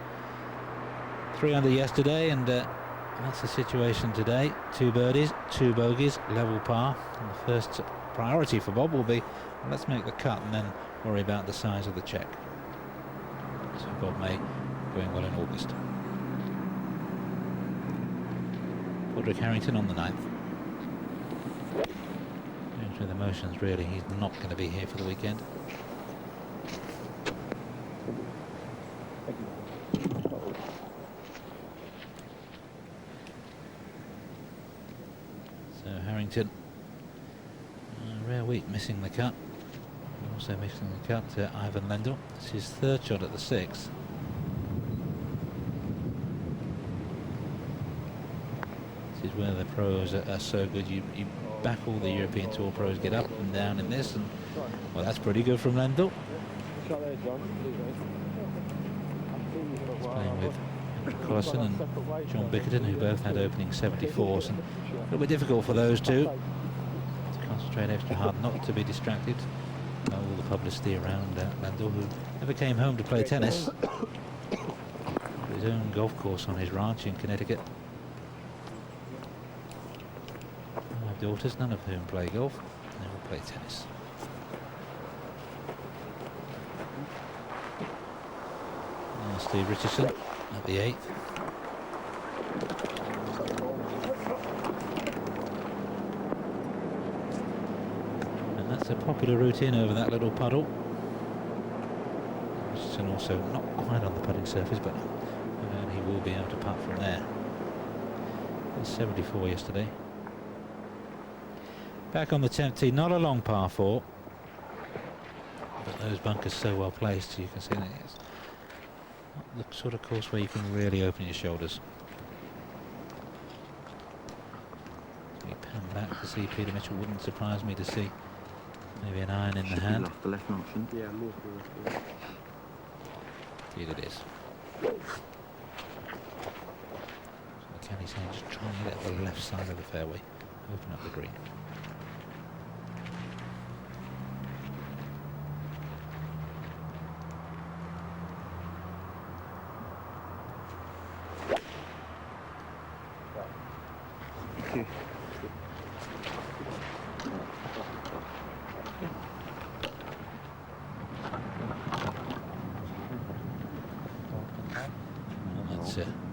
3 under yesterday, and that's the situation today. 2 birdies, 2 bogeys, level par. And the first priority for Bob will be, let's make the cut and then worry about the size of the check. So Bob May going well in August. Padraig Harrington on the 9th. Going through the motions, really. He's not going to be here for the weekend. So Harrington, a rare week missing the cut. Also missing the cut to Ivan Lendl. It's his 3rd shot at the 6th. This is where the pros are so good. You back all the European Tour pros, get up and down in this, and well, that's pretty good from Lendl. He's playing with Andrew Collison and John Bickerton, who both had opening 74s, and a little bit difficult for those two to concentrate extra hard, not to be distracted by all the publicity around Lendl, who never came home to play tennis. His own golf course on his ranch in Connecticut. 5 daughters, none of whom play golf, they all play tennis. Steve Richardson at the 8th. And that's a popular route in over that little puddle. Richardson also not quite on the putting surface, but he will be able to putt from there. It was 74 yesterday. Back on the 10th tee, not a long par 4, but those bunkers so well placed, you can see that it's not the sort of course where you can really open your shoulders. We pan back to see Peter Mitchell. Wouldn't surprise me to see maybe an iron in the hand. Lost the left option. Yeah, move to the Indeed it is. So the caddy's saying just try and get it at the left side of the fairway, open up the green.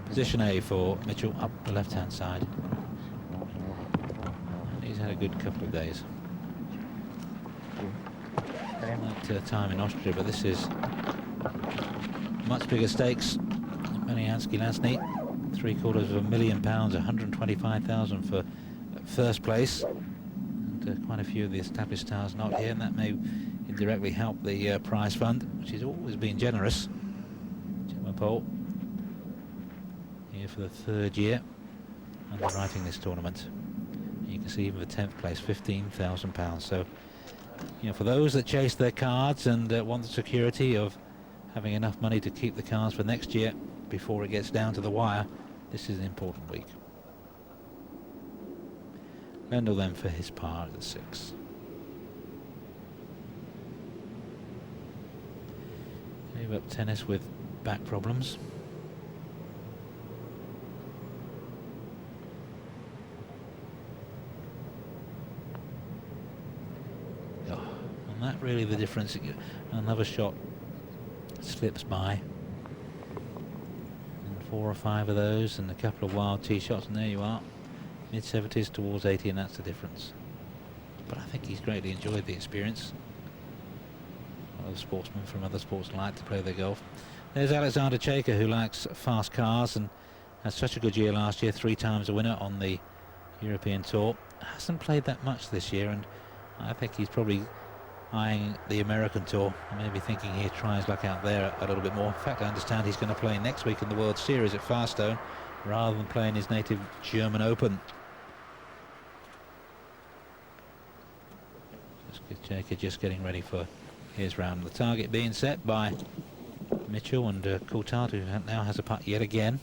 Position A for Mitchell, up the left-hand side. He's had a good couple of days. That time in Austria, but this is much bigger stakes. Maniansky Lasny, £750,000, 125,000 for first place. And quite a few of the established stars not here, and that may indirectly help the prize fund, which has always been generous. Chemapol here for the 3rd year underwriting this tournament. You can see even for 10th place, £15,000. So, you know, for those that chase their cards and want the security of having enough money to keep the cards for next year before it gets down to the wire, this is an important week. Lendl then for his par at the 6. Gave up tennis with back problems. And that really the difference. Another shot slips by, and 4 or 5 of those and a couple of wild tee shots, and there you are, mid-70s towards 80, and that's the difference. But I think he's greatly enjoyed the experience. Other sportsmen from other sports like to play their golf. There's Alexander Chaker, who likes fast cars and had such a good year last year, 3 times a winner on the European Tour. Hasn't played that much this year, and I think he's probably eyeing the American Tour, maybe thinking he'll try his luck out there a little bit more. In fact, I understand he's going to play next week in the World Series at Firestone rather than playing his native German Open. Just Jacob just getting ready for his round. The target being set by Mitchell and Coulthard, who now has a putt yet again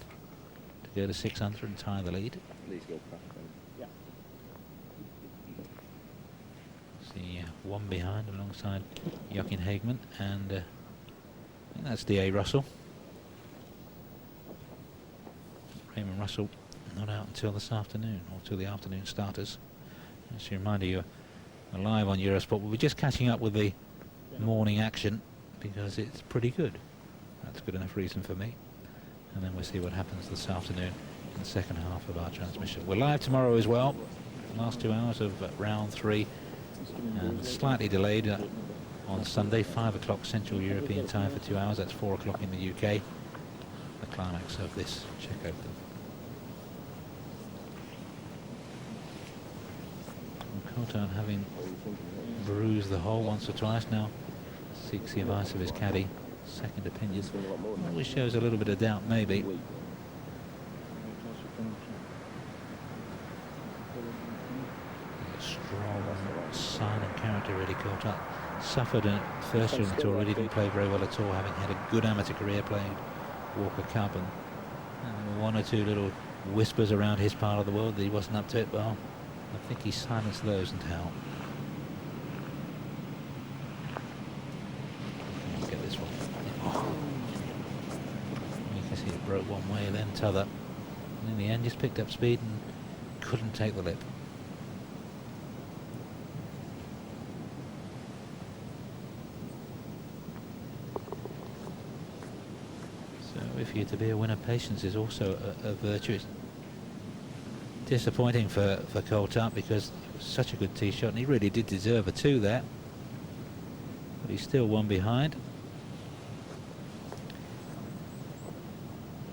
to go to 6 under and tie the lead. Please go past them. Yeah. See one behind alongside Joachim Hageman, and I think that's D.A. Russell. Raymond Russell not out until this afternoon, or till the afternoon starters. Just a reminder, you're live on Eurosport. We'll be just catching up with the morning action because it's pretty good. That's good enough reason for me. And then we'll see what happens this afternoon in the second half of our transmission. We're live tomorrow as well. Last 2 hours of round 3, and slightly delayed on Sunday, 5 o'clock Central European time for 2 hours. That's 4 o'clock in the UK. The climax of this Czech Open. Coulthard, having bruised the hole once or twice now, seeks the advice of his caddy. Second opinion, which shows a little bit of doubt maybe. Strong, silent character really. Coulthard suffered at first on the tour, really didn't play very well at all, having had a good amateur career playing Walker Cup, and one or two little whispers around his part of the world that he wasn't up to it. Well, I think he silenced those and how. Let's get this one. Oh. You can see it broke one way, then t'other. And in the end, just picked up speed and couldn't take the lip. So if you're to be a winner, patience is also a virtue. It's disappointing for Coulthard because it was such a good tee shot, and he really did deserve a 2 there. But he's still one behind.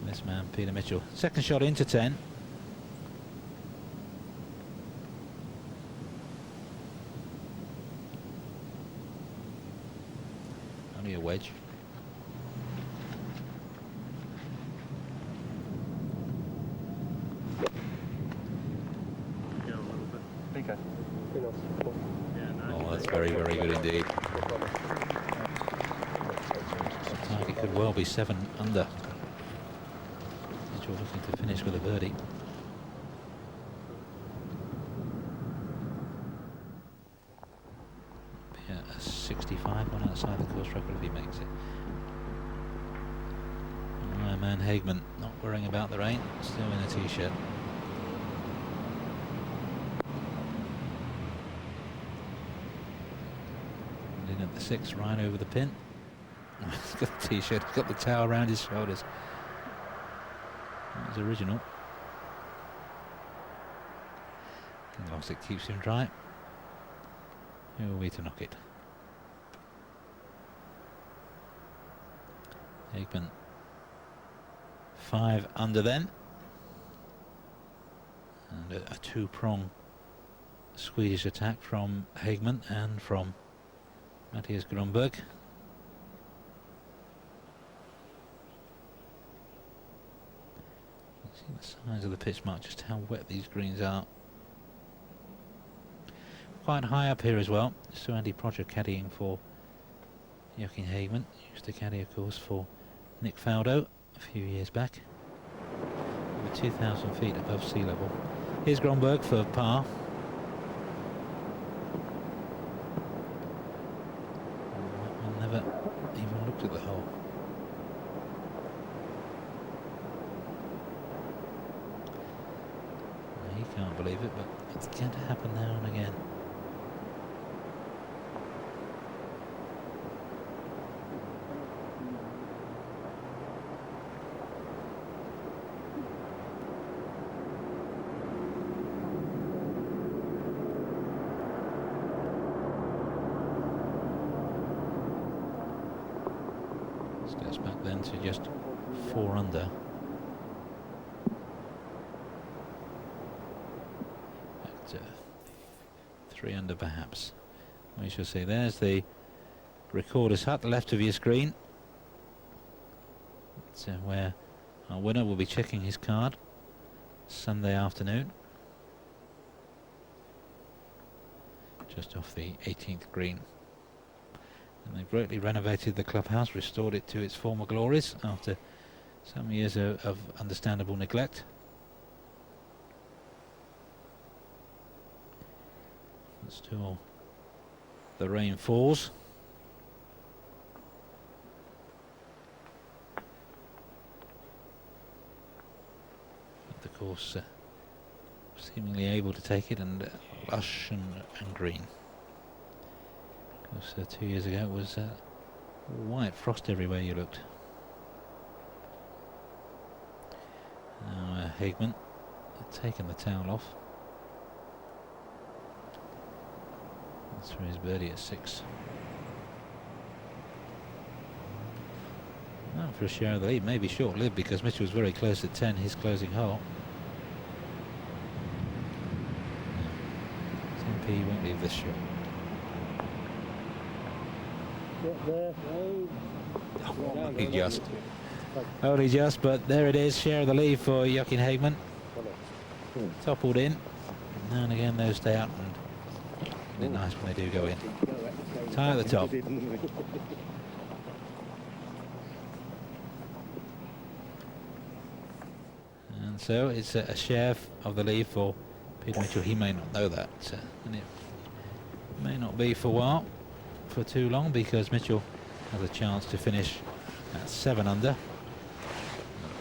This man, Peter Mitchell. Second shot into 10. Only a wedge. Oh, that's very, very good indeed. The target could well be 7 under. Mitchell looking to finish with a birdie. Yeah, a 65 on outside the course record if he makes it. My man Hageman not worrying about the rain, still in a t-shirt. At the 6, right over the pin. He's got the t-shirt, he's got the towel around his shoulders. That was original. As long as it keeps him dry. Who are we to knock it? Hageman 5 under then. And a 2-prong Swedish attack from Hageman and from Mattias Grönberg. You see the size of the pitch mark, just how wet these greens are. Quite high up here as well. So Andy Prodger caddying for Joachim Hageman. Used to caddy, of course, for Nick Faldo a few years back. Over 2,000 feet above sea level. Here's Grönberg for par. Never even looked at the hole. He can't believe it, but it's going to happen now and again. Steps back then to just 4 under. But 3 under perhaps. We shall see. There's the recorder's hut, left of your screen. It's where our winner will be checking his card Sunday afternoon. just off the 18th green. And they've greatly renovated the clubhouse, restored it to its former glories after some years of understandable neglect. But still, the rain falls. But the course seemingly able to take it, and lush and green. Because 2 years ago it was white frost everywhere you looked. Now Hageman taken the towel off. That's for his birdie at 6. Well, for a share of the lead, maybe short-lived, because Mitchell was very close at 10, his closing hole. 10p won't leave this shot. Only just, but there it is, share of the lead for Joachim Hageman. Toppled in. Now and again those stay out, and they're nice when they do go in. Tie at the top. And so it's a share of the lead for Peter Mitchell. He may not know that, and it may not be for a while, for too long, because Mitchell has a chance to finish at 7 under,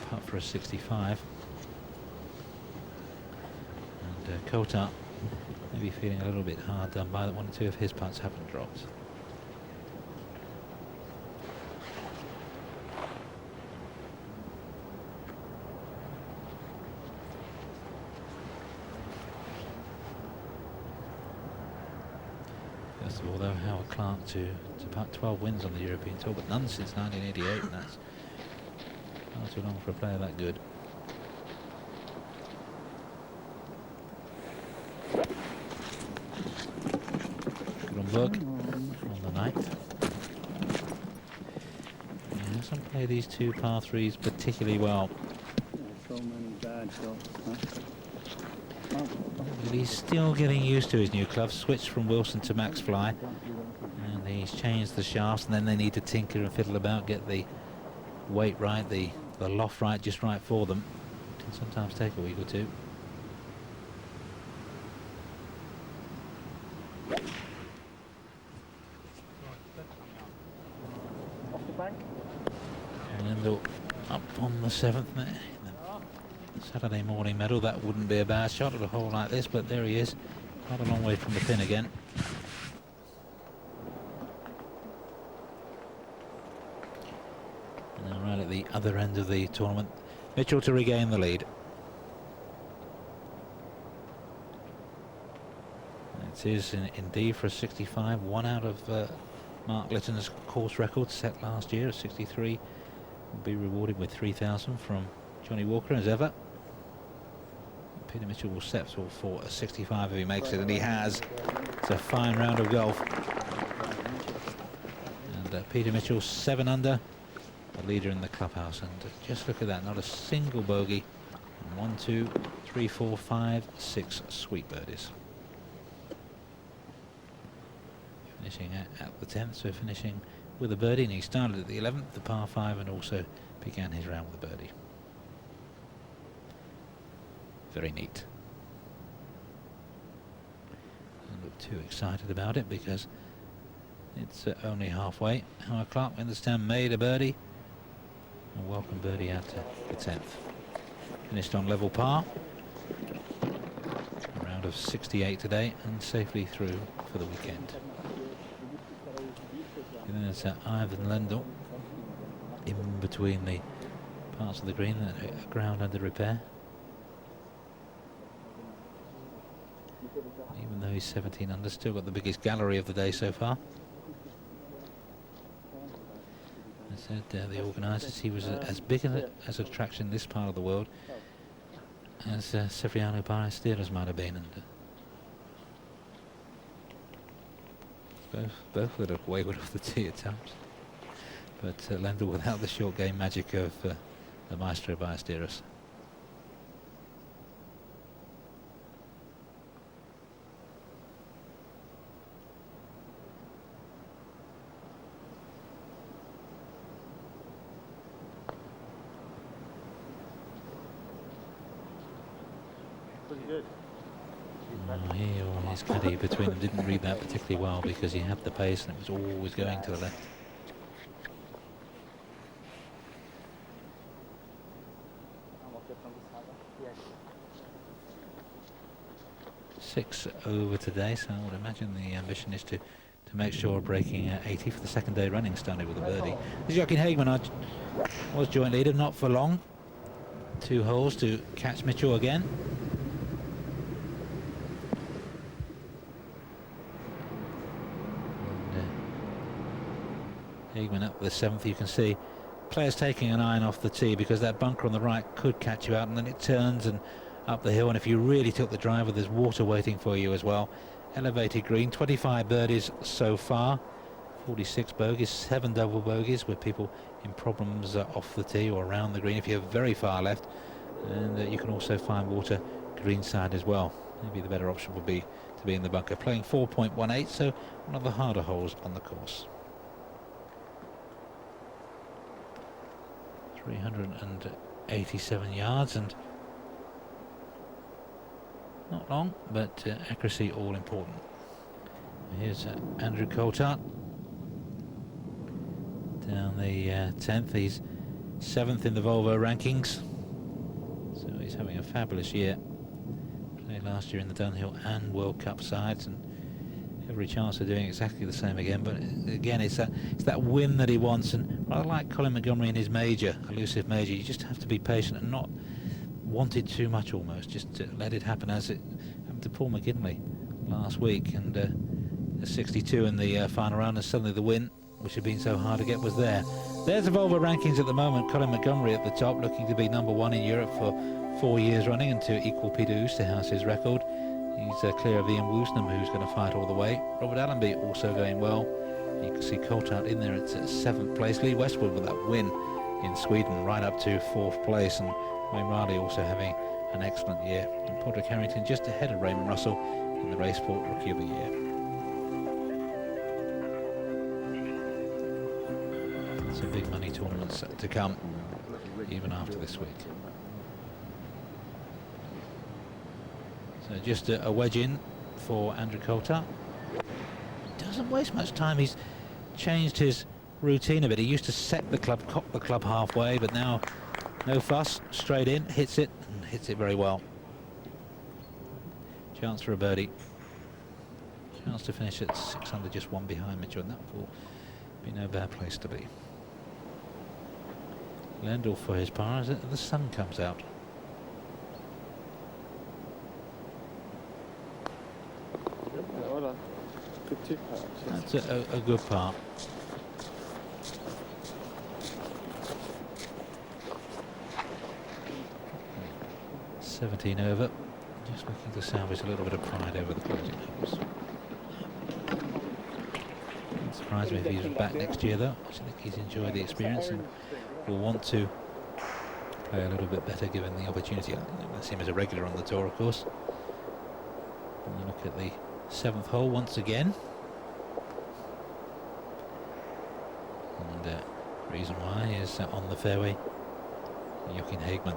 putt for a 65. And Coulthard maybe feeling a little bit hard done by that. 1 or 2 of his putts haven't dropped. First of all, though, Howard Clark to putt 12 wins on the European Tour, but none since 1988, and that's far too long for a player that good. Grunberg on the 9th. He hasn't played these 2 par 3s particularly well. So many bad shots, huh? But he's still getting used to his new club. Switched from Wilson to Max Fly, and he's changed the shafts, and then they need to tinker and fiddle about, get the weight right, the loft right, just right for them. Can sometimes take a week or 2. Lindell up on the 7th. Saturday morning medal, that wouldn't be a bad shot at a hole like this, but there he is, quite a long way from the pin again. And now right at the other end of the tournament, Mitchell to regain the lead. It is indeed for a 65, 1 out of Mark Litton's course record set last year at 63. Will be rewarded with 3,000 from Johnny Walker as ever. Peter Mitchell will set for a 65 if he makes it, and he has. It's a fine round of golf. And Peter Mitchell 7 under, the leader in the clubhouse. And just look at that, not a single bogey. 1, 2, 3, 4, 5, 6 sweet birdies. Finishing at the 10th, so finishing with a birdie, and he started at the 11th, the par 5, and also began his round with a birdie. Very neat. Don't look too excited about it, because it's only halfway. Howard Clark, we understand, made a birdie. A welcome birdie out to the 10th. Finished on level par. A round of 68 today, and safely through for the weekend. And then it's Ivan Lendl in between the parts of the green, ground under repair. Even though he's 17 under, still got the biggest gallery of the day so far. As I said, the organisers, he was as big as attraction in this part of the world as Severiano Ballesteros might have been. And both a little wayward off the tee at times, but Lendl without the short game magic of the Maestro Ballesteros. Oh, he or his caddy between them didn't read that particularly well, because he had the pace and it was always going to the left. Six over today, so I would imagine the ambition is to make sure breaking 80 for the second day running, started with a birdie. This is Joachim Hagemann was joint leader, not for long. 2 holes to catch Mitchell again. And, Hagemann up the 7th. You can see players taking an iron off the tee, because that bunker on the right could catch you out, and then it turns and up the hill, and if you really took the driver, there's water waiting for you as well. Elevated green, 25 birdies so far, 46 bogeys, 7 double bogeys with people in problems off the tee or around the green if you're very far left, and you can also find water greenside as well. Maybe the better option would be to be in the bunker. Playing 4.18, so one of the harder holes on the course. 387 yards, and not long, but accuracy all important. Here's Andrew Coulthard down the 10th. He's 7th in the Volvo rankings, so he's having a fabulous year. Played last year in the Dunhill and World Cup sides, and every chance of doing exactly the same again. But again, it's that win that he wants, and rather like Colin Montgomery in his major, elusive major, you just have to be patient and not want it too much, almost just to let it happen, as it happened to Paul McGinley last week, and the 62 in the final round, and suddenly the win, which had been so hard to get, was there. There's the Volvo rankings at the moment. Colin Montgomery at the top, looking to be #1 in Europe for 4 years running, and to equal Peter Oosterhuis's record. He's clear of Ian Woosnam, who's going to fight all the way. Robert Allenby also going well. You can see Coulthard in there at 7th place. Lee Westwood with that win in Sweden, right up to 4th place, and Wayne Riley also having an excellent year. And Padraig Harrington just ahead of Raymond Russell in the Raceport Rookie of the Year. Some big money tournaments to come, even after this week. So just a wedge in for Andrew Coulthard. Doesn't waste much time. He's changed his routine a bit. He used to set the club, cock the club halfway, but now no fuss, straight in, hits it, and hits it very well. Chance for a birdie. Chance to finish at 6 under, just 1 behind Mitchell, and that will be no bad place to be. Lendl for his par as the sun comes out. That's a good par. $17 over. Just looking to salvage a little bit of pride over the closing holes. Wouldn't surprise me if he's back next year, though. I think he's enjoyed the experience and will want to play a little bit better given the opportunity. I see him as a regular on the tour, of course. And you look at the 7th hole once again. And the reason why is on the fairway, Joachim Hagemann.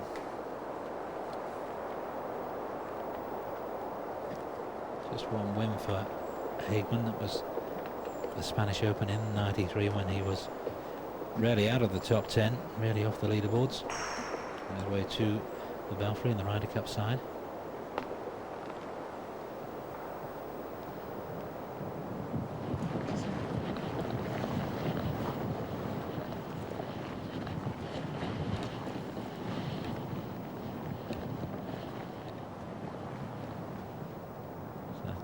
Just one win for Hagemann. That was the Spanish Open in '93, when he was really out of the top 10, really off the leaderboards. On his way to the Belfry in the Ryder Cup side.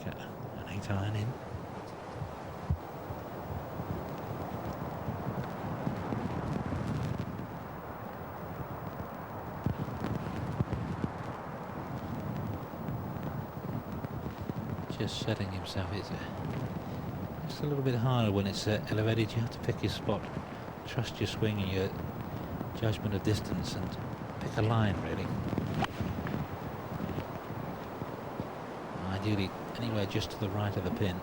An 8 iron in. Just setting himself. It's just a little bit harder when it's elevated. You have to pick your spot, trust your swing and your judgment of distance, and pick a line really. Ideally anywhere just to the right of the pin.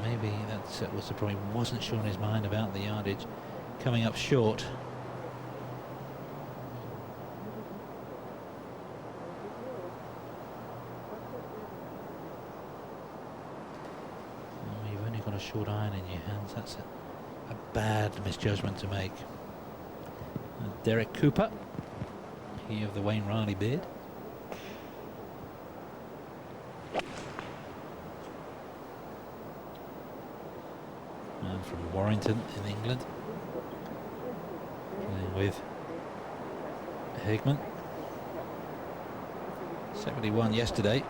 Maybe that was the problem. He wasn't sure in his mind about the yardage, coming up short. short iron in your hands. That's a bad misjudgment to make. Derek Cooper, he of the Wayne Riley beard. And from Warrington in England, playing with Hegman. 71 yesterday.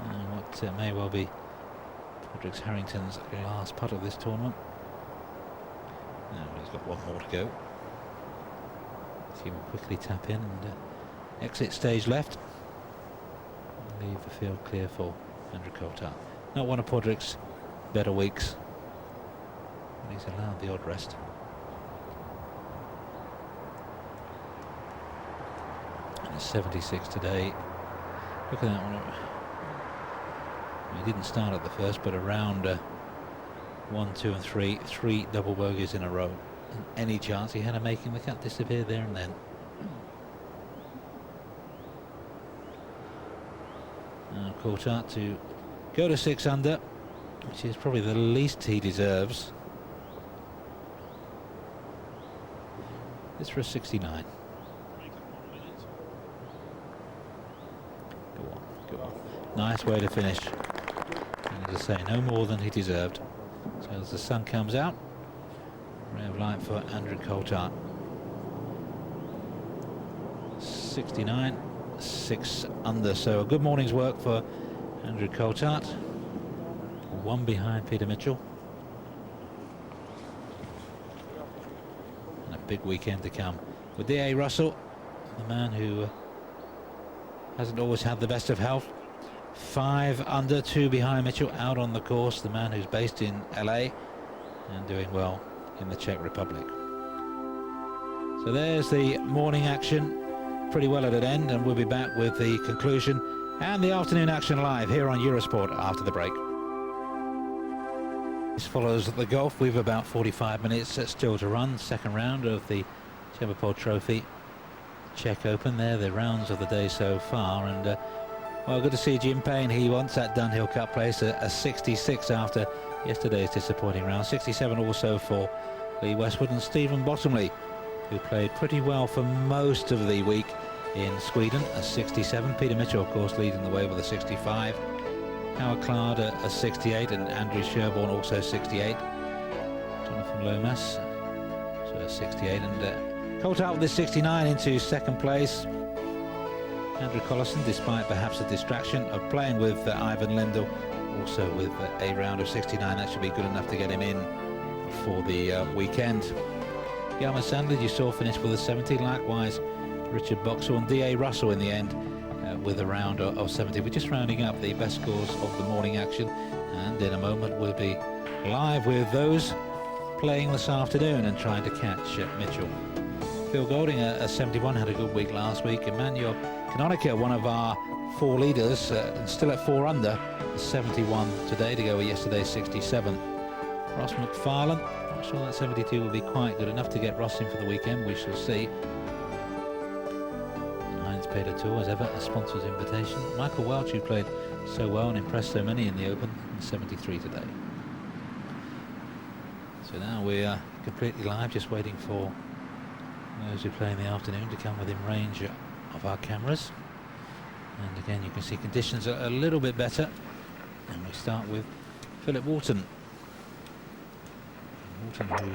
And what may well be Padraig Harrington's last putt of this tournament. Now he's got one more to go. He will quickly tap in and exit stage left. And leave the field clear for Andrew Coulthard. Not one of Padraig's better weeks, but he's allowed the odd rest. And it's 76 today. Look at that one. He didn't start at the first, but around 1, 2 and 3 double bogeys in a row. And any chance he had of making the cut disappeared there and then. Now Coulthard to go to 6 under, which is probably the least he deserves. It's for a 69. Go on. Nice way to finish. And as I say, no more than he deserved. So as the sun comes out, ray of light for Andrew Coulthard. 69, 6 under. So a good morning's work for Andrew Coulthard. 1 behind Peter Mitchell. And a big weekend to come with D.A. Russell, the man who hasn't always had the best of health. 5 under, 2 behind Mitchell, out on the course. The man who's based in LA and doing well in the Czech Republic. So there's the morning action, pretty well at an end, and we'll be back with the conclusion and the afternoon action live here on Eurosport after the break. This follows the golf. We've about 45 minutes still to run. Second round of the Chemapol Trophy Czech Open. They're the rounds of the day so far, and well, good to see Jim Payne. He wants that Dunhill Cup place, a 66 after yesterday's disappointing round. 67 also for Lee Westwood and Stephen Bottomley, who played pretty well for most of the week in Sweden, a 67. Peter Mitchell, of course, leading the way with a 65. Howard Clare a 68, and Andrew Sherborne also 68. Jonathan Lomas, so a 68, and Coulthard with the 69 into second place. Andrew Collison, despite perhaps a distraction of playing with Ivan Lendl, also with a round of 69. That should be good enough to get him in for the weekend. Yarman Sandlin, you saw, finished with a 70. Likewise, Richard Boxall and D.A. Russell in the end with a round of 70. We're just rounding up the best scores of the morning action, and in a moment we'll be live with those playing this afternoon and trying to catch Mitchell. Phil Golding, a 71, had a good week last week. Emmanuel Canonica, one of our 4 leaders, still at 4 under, 71 today to go with yesterday's 67. Ross McFarlane, I'm sure that 72 will be quite good enough to get Ross in for the weekend. We shall see. And Heinz Peter Tour, as ever, a sponsor's invitation. Michael Welch, who played so well and impressed so many in the Open, 73 today. So now we are completely live, just waiting for those who play in the afternoon to come within range of our cameras. And again, you can see conditions are a little bit better. And we start with Philip Walton. Walton, who,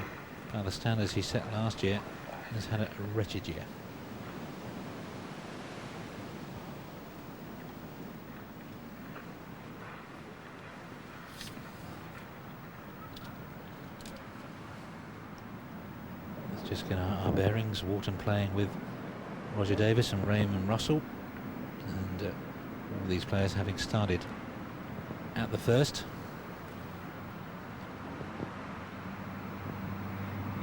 by the standards he set last year, has had a wretched year. Let's just get our bearings. Walton playing with Roger Davis and Raymond Russell, and all these players having started at the first.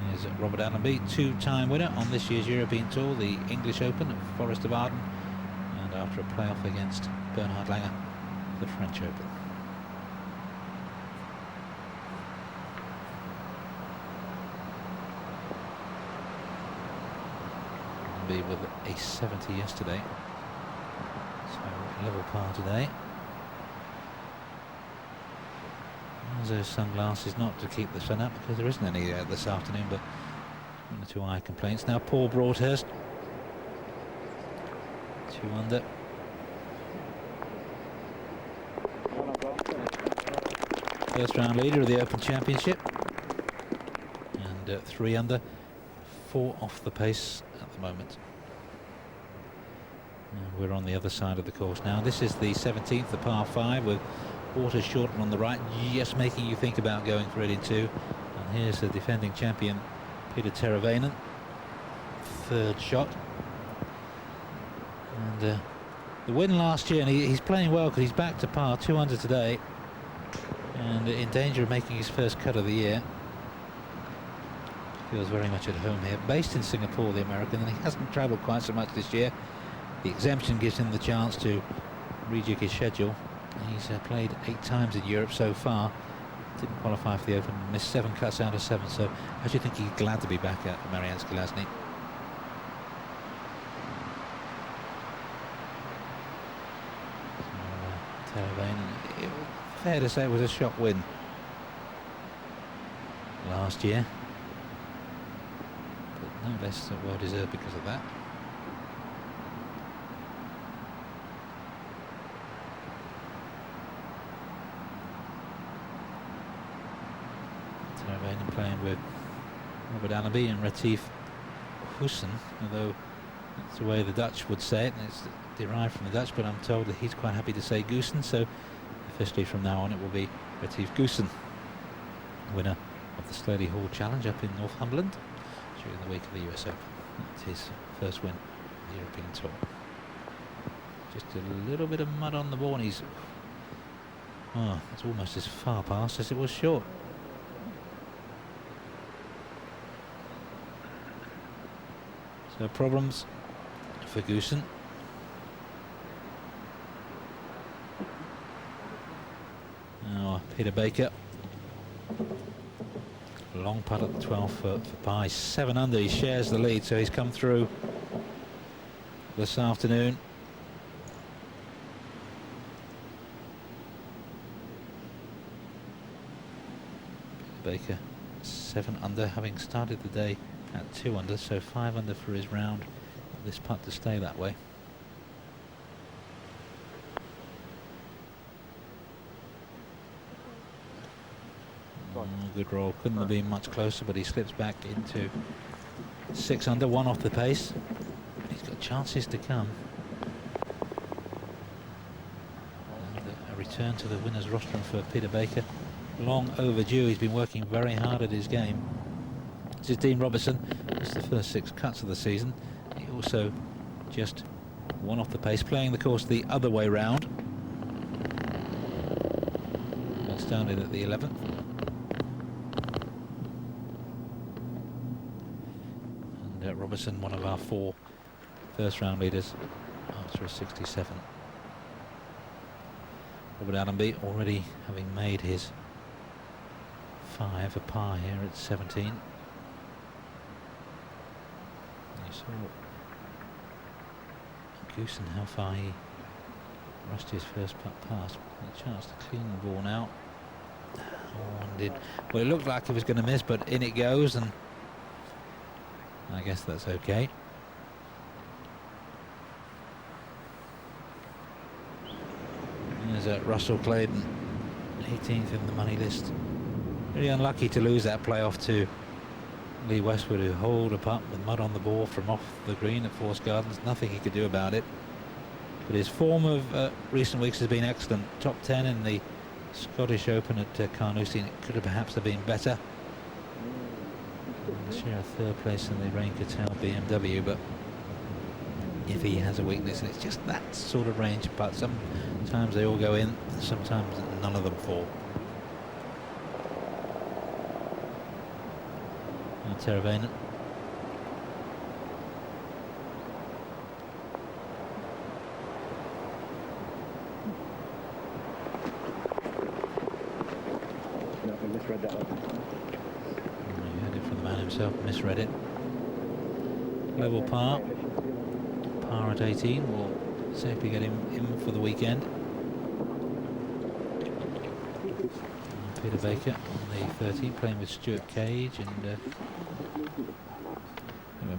Here's Robert Allenby, 2-time winner on this year's European Tour, the English Open at Forest of Arden, and after a playoff against Bernhard Langer, the French Open. Allenby with a 70 yesterday, so level par today. There's those sunglasses, not to keep the sun up because there isn't any this afternoon, but 1 or 2 eye complaints. Now Paul Broadhurst, 2 under. First round leader of the Open Championship, and 3 under, 4 off the pace at the moment. And we're on the other side of the course now. This is the 17th, the par 5, with water shortened on the right, just making you think about going for it in 2. And here's the defending champion, Peter Teravainen, 3rd shot. And the win last year, and he's playing well because he's back to par, 2 under today, and in danger of making his first cut of the year. Feels very much at home here. Based in Singapore, the American, and he hasn't travelled quite so much this year. The exemption gives him the chance to rejig his schedule. He's played 8 times in Europe so far. Didn't qualify for the Open, missed 7 cuts out of 7, so I actually think he's glad to be back at Marianski Lasny. Teravainen, fair to say it was a shock win last year, but no less well deserved because of that. Teravainen playing with Robert Allenby and Retief Goosen, although that's the way the Dutch would say it, and it's derived from the Dutch, but I'm told that he's quite happy to say Goosen, so officially from now on it will be Retief Goosen, winner of the Slady Hall Challenge up in Northumberland during the week of the US Open. That's his first win of the European Tour. Just a little bit of mud on the ball, and he's it's almost as far past as it was short. So problems for Goosen. Now Peter Baker, long putt at the 12 for par. 7 under, he shares the lead, so he's come through this afternoon. Baker 7 under, having started the day at 2 under, so 5 under for his round. This putt to stay that way. Good roll, couldn't have been much closer, but he slips back into 6 under, 1 off the pace. He's got chances to come. And a return to the winner's rostrum for Peter Baker. Long overdue, he's been working very hard at his game. This is Dean Robertson. It's the first 6 cuts of the season. He also just 1 off the pace, playing the course the other way round. Started at the 11th. And Robertson, one of our 4 first round leaders after a 67. Robert Allenby already having made his 5, a par here at 17. You saw Goosen how far he rushed his first putt past. A chance to clean the ball now. Well, it looked like he was going to miss, but in it goes, and I guess that's okay. There's Russell Clayton, 18th in the money list. Really unlucky to lose that playoff to Lee Westwood, who holed a putt with mud on the ball from off the green at Forest Gardens. Nothing he could do about it. But his form of recent weeks has been excellent. Top 10 in the Scottish Open at Carnoustie. It could have perhaps been better. Share a 3rd place in the Rain Cattell BMW, but if he has a weakness, and it's just that sort of range of putts. Sometimes they all go in, sometimes none of them fall. Teravainen. No, I misread that one. You heard it from the man himself, misread it. Level par. Par at 18 will safely get him in for the weekend. Peter Baker on the 13, playing with Stuart Cage and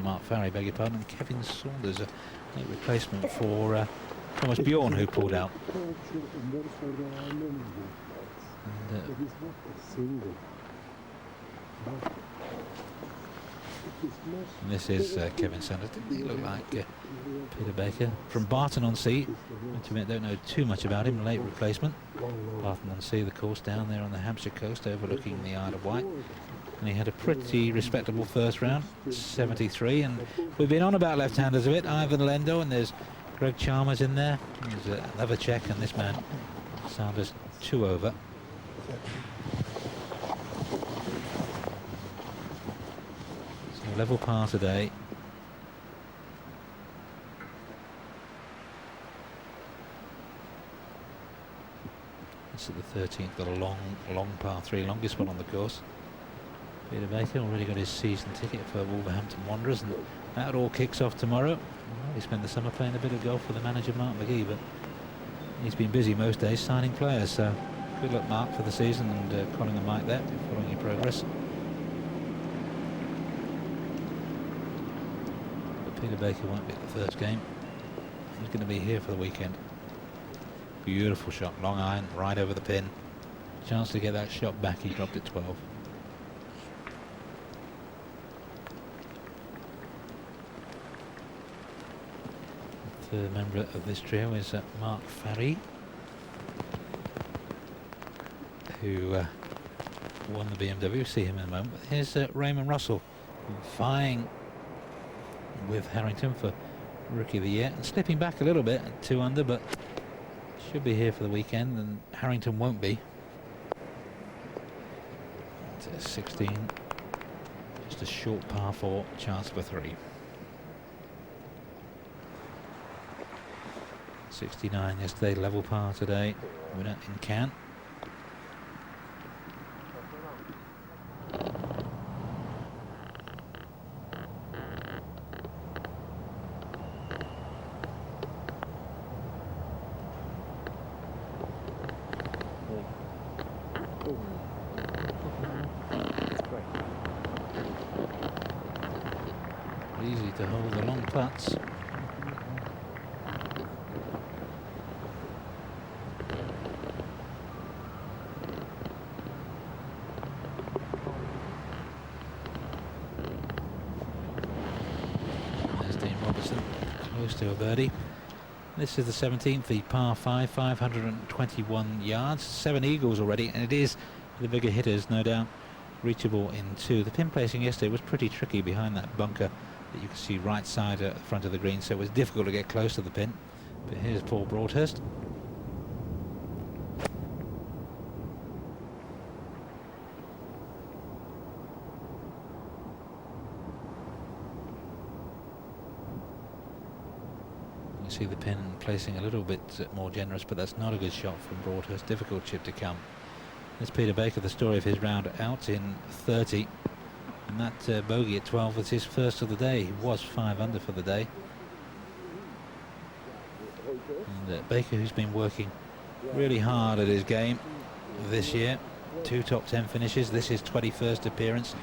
Mark Farry, beg your pardon, and Kevin Saunders, a late replacement for Thomas Bjorn, who pulled out. And this is Kevin Saunders. Didn't he look like Peter Baker? From Barton-on-Sea. I to admit, don't know too much about him. Late replacement. Barton-on-Sea, the course down there on the Hampshire coast, overlooking the Isle of Wight. And he had a pretty respectable first round, 73. And we've been on about left-handers a bit. Ivan Lendo, and there's Greg Chalmers in there. There's another Czech, and this man, Saunders, 2 over. So level par today. This is the 13th, got a long par 3, longest one on the course. Peter Baker already got his season ticket for Wolverhampton Wanderers, and that all kicks off tomorrow. Well, he spent the summer playing a bit of golf with the manager Mark McGee, but he's been busy most days signing players, so good luck Mark for the season, and calling the mic there, following your progress. But Peter Baker won't be at the first game. He's going to be here for the weekend. Beautiful shot, long iron, right over the pin. Chance to get that shot back, he dropped it 12. The third member of this trio is Mark Farry, who won the BMW. We'll see him in a moment. But here's Raymond Russell, vying with Harrington for Rookie of the Year, and slipping back a little bit at 2 under, but should be here for the weekend, and Harrington won't be. It's 16, just a short par 4, chance for 3. 69 yesterday, level par today, winner in Cannes. Easy to hold the long putts. There's Dean Robertson, close to a birdie. This is the 17th, the par 5, 521 yards, 7 eagles already, and it is the bigger hitters, no doubt, reachable in 2. The pin placing yesterday was pretty tricky behind that bunker that you can see right side at the front of the green, so it was difficult to get close to the pin. But here's Paul Broadhurst. You see the pin placing a little bit more generous, but that's not a good shot from Broadhurst. Difficult chip to come. There's Peter Baker, the story of his round out in 30. And that bogey at 12 was his first of the day. He was 5 under for the day. And Baker, who's been working really hard at his game this year. 2 top 10 finishes. This is 21st appearance.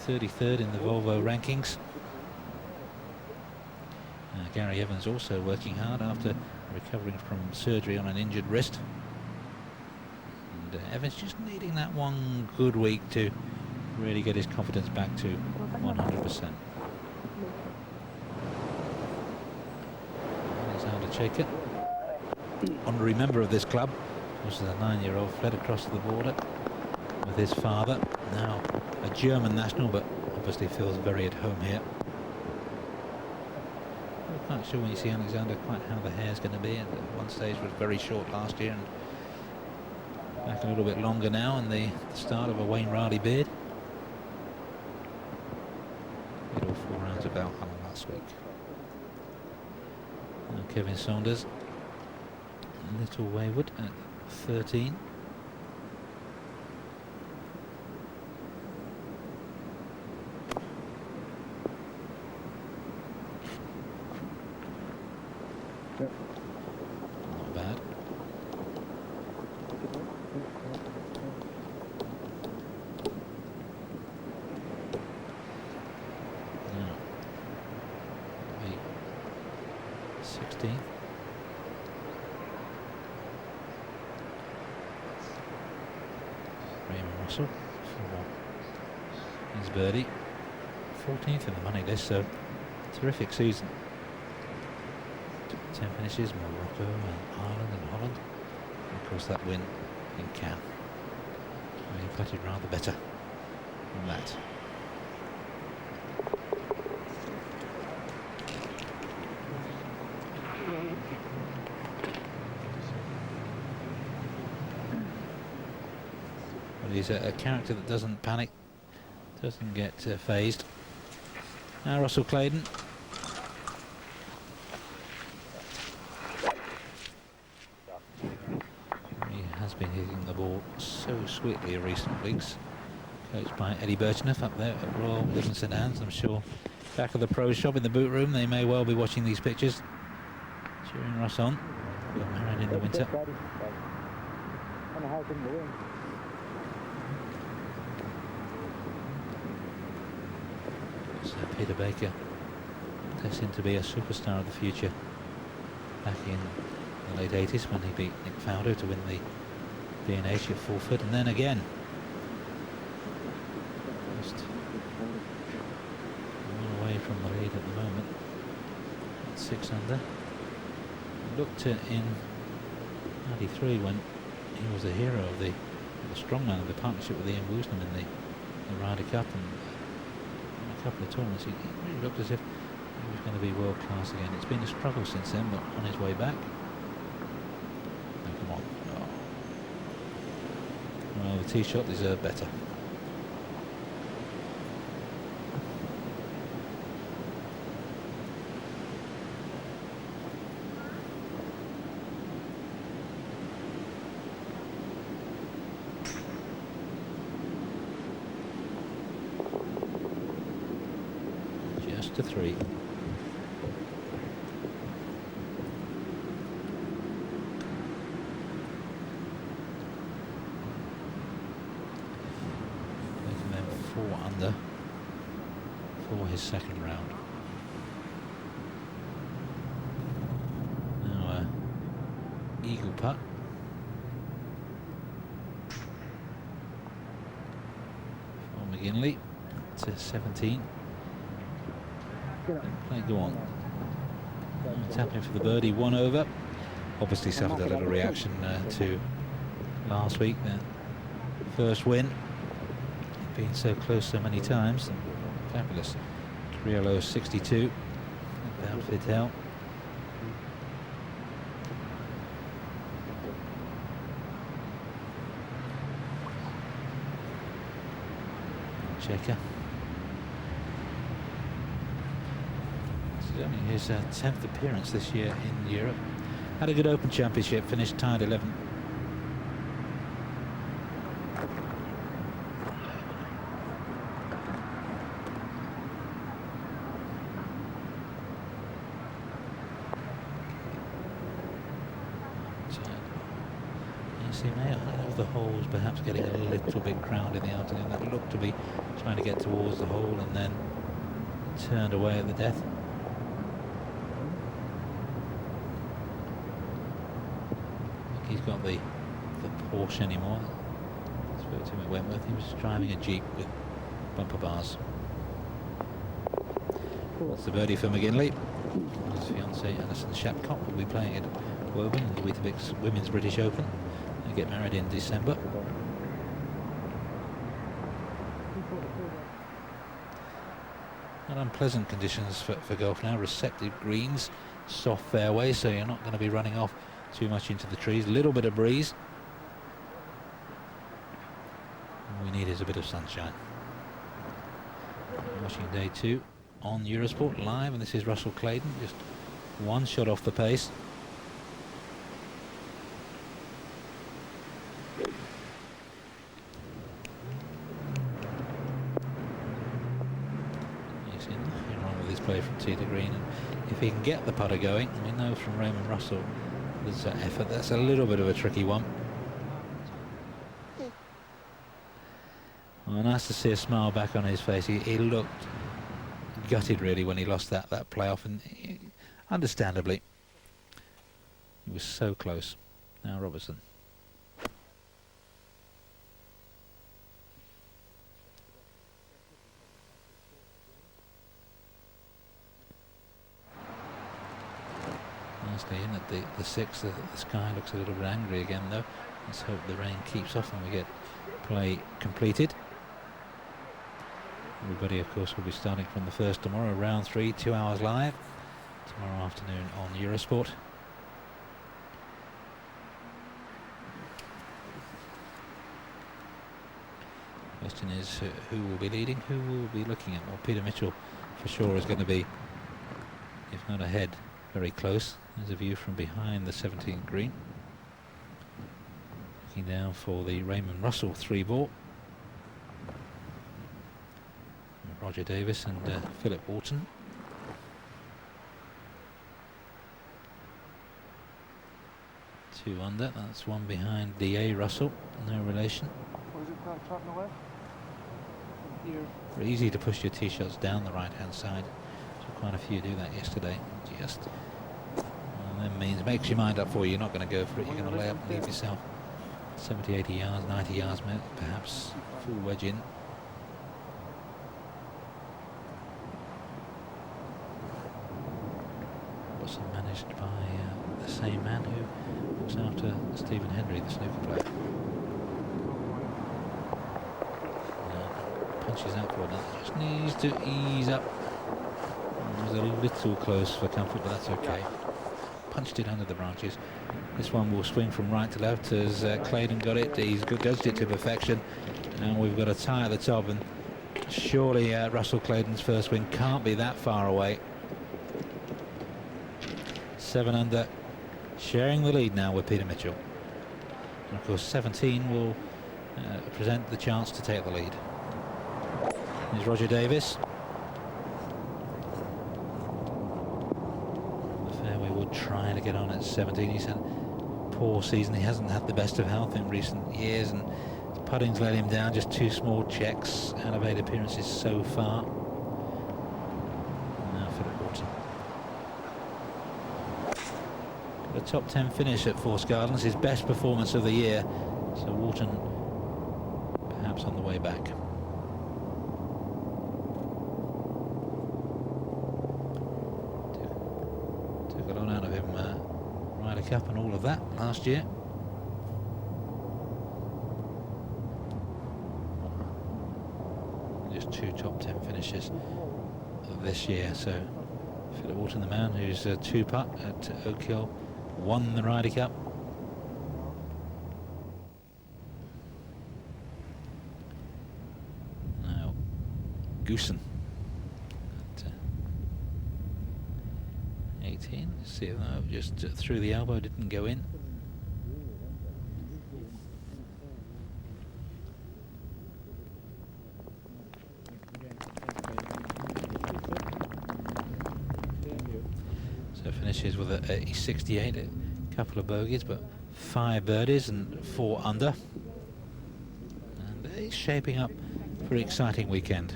33rd in the Volvo rankings. Gary Evans also working hard after recovering from surgery on an injured wrist. And Evans just needing that one good week to really get his confidence back to 100%. Alexander Chayka, honorary member of this club, was a 9-year-old, fled across the border with his father, now a German national, but obviously feels very at home here. I'm not sure when you see Alexander quite how the hair's going to be. At one stage was very short last year, and back a little bit longer now, and the start of a Wayne Riley beard. Did all 4 rounds of Valhalla last week. Now Kevin Saunders, a little wayward at 13. 16th. Raymond Russell for his birdie. 14th in the money list, so terrific season. 10 finishes, Morocco and Ireland and Holland. And of course that win in Cannes. He putted rather better than that. But he's a character that doesn't panic, doesn't get phased. Now Russell Clayton. He has been hitting the ball so sweetly in recent weeks. Coached by Eddie Birchenough up there at Royal Living St Anne's. I'm sure back of the pro shop in the boot room they may well be watching these pictures. Cheering Russ on. Got married in the winter. So Peter Baker destined to be a superstar of the future back in the late 80s when he beat Nick Faldo to win the B&H at full foot, and then again just one away from the lead at the moment at 6 under. Looked at in 93 when he was the hero of the strongman of the partnership with Ian Woosnam in the Ryder Cup, and in a couple of tournaments he really looked as if he was going to be world class again. It's been a struggle since then, but on his way back. Oh, come on. Oh. Well, the tee shot deserved better. To 3. Making them 4 under for his second round. Now eagle putt. For McGinley to 17. Play go on. Tapping for the birdie, 1 over. Obviously suffered a little reaction to last week. The first win. Been so close so many times. Fabulous. 3:00.62. About Fidel. Checker. Only his 10th appearance this year in Europe. Had a good Open Championship, finished tied 11th. So, you see, the holes perhaps getting a little bit crowded in the afternoon. That looked to be trying to get towards the hole and then turned away at the death. He's got the Porsche anymore. Spoke to him at Wentworth. He was driving a Jeep with bumper bars. That's the birdie for McGinley. His fiancée Alison Shapcott will be playing at Woburn in the Weetabix Women's British Open. They get married in December. Not unpleasant conditions for golf now. Receptive greens, soft fairways, so you're not going to be running off too much into the trees. A little bit of breeze. All we need is a bit of sunshine. Watching day 2 on Eurosport live, and this is Russell Clayton, just 1 shot off the pace. He's in nothing wrong with his play from tee to green, and if he can get the putter going, we know from Raymond Russell there's that effort. That's a little bit of a tricky one. Well, nice to see a smile back on his face. He looked gutted really when he lost that playoff, and understandably He was so close. Now Robertson. Nicely in at the 6th. The sky looks a little bit angry again though. Let's hope the rain keeps off and we get play completed. Everybody of course will be starting from the 1st tomorrow, round 3, 2 hours live tomorrow afternoon on Eurosport. Question is who will be leading, who will be looking at. Well, Peter Mitchell for sure is going to be, if not ahead, very close. There's a view from behind the 17th green. Looking down for the Raymond Russell 3-ball. Roger Davis and Philip Wharton. Two under, that's one behind D.A. Russell, no relation. Very easy to push your tee shots down the right hand side. So quite a few do that yesterday. Just that means makes your mind up for you. You're not going to go for it. You're going to lay up and leave yourself 70, 80 yards, 90 yards, perhaps full wedge in. Also managed by the same man who looks after Stephen Hendry, the snooker player. Punches out for that. Just needs to ease up. It was a little close for comfort, but that's okay. Punched it under the branches. This one will swing from right to left as Claydon got it. He's dodged it to perfection. And we've got a tie at the top, and surely Russell Claydon's first swing can't be that far away. 7 under, sharing the lead now with Peter Mitchell. And of course 17 will present the chance to take the lead. Here's Roger Davis. The fairway wood trying to get on at 17. He's had a poor season. He hasn't had the best of health in recent years, and putting's let him down. Just 2 small checks out of 8 appearances so far. Now Philip Wharton. A top 10 finish at Forest Gardens, his best performance of the year. So Wharton perhaps on the way back. Took a lot out of him, Ryder Cup and all of that last year. Just 2 top 10 finishes this year. So Philip Wharton, the man who's 2-putt at Oak Hill, won the Ryder Cup. Now Goosen at 18. See, no, just through the elbow, didn't go in. So finishes with a 68, a couple of bogeys, but 5 birdies and 4 under. And it's shaping up for an exciting weekend.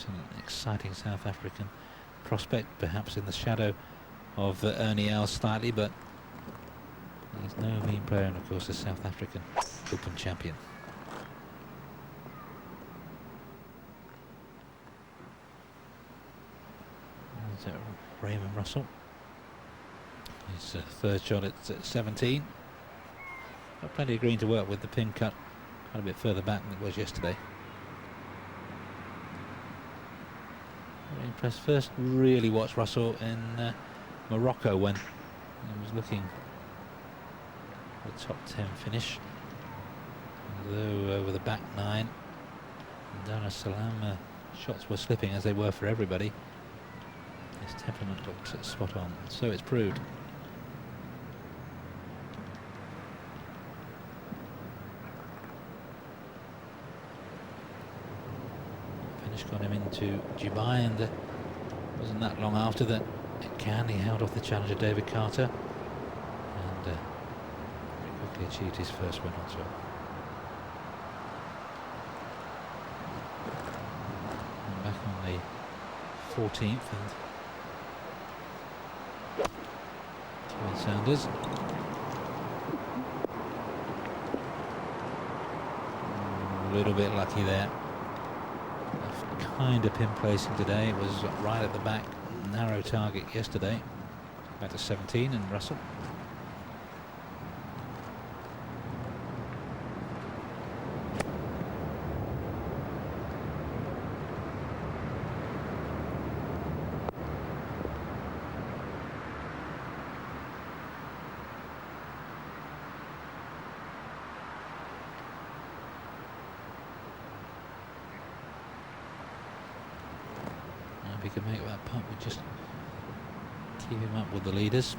An exciting South African prospect, perhaps in the shadow of Ernie Els slightly, but he's no mean player, and of course a South African Open champion. Raymond Russell, his 3rd shot at 17. Got plenty of green to work with. The pin cut quite a bit further back than it was yesterday. Very impressed. First really watched Russell in Morocco when he was looking for a top 10 finish. Although over the back 9, Dar es Salaam shots were slipping, as they were for everybody. His temperament looked spot on, so it's proved. Finish got him into Dubai, and wasn't that long after that he held off the challenger David Carter, and very quickly achieved his first win on tour. And back on the 14th, and Sanders. A little bit lucky there. Kind of pin placing today. It was right at the back. Narrow target yesterday. Back to 17 and Russell. If he could make that putt, we'd just keep him up with the leaders.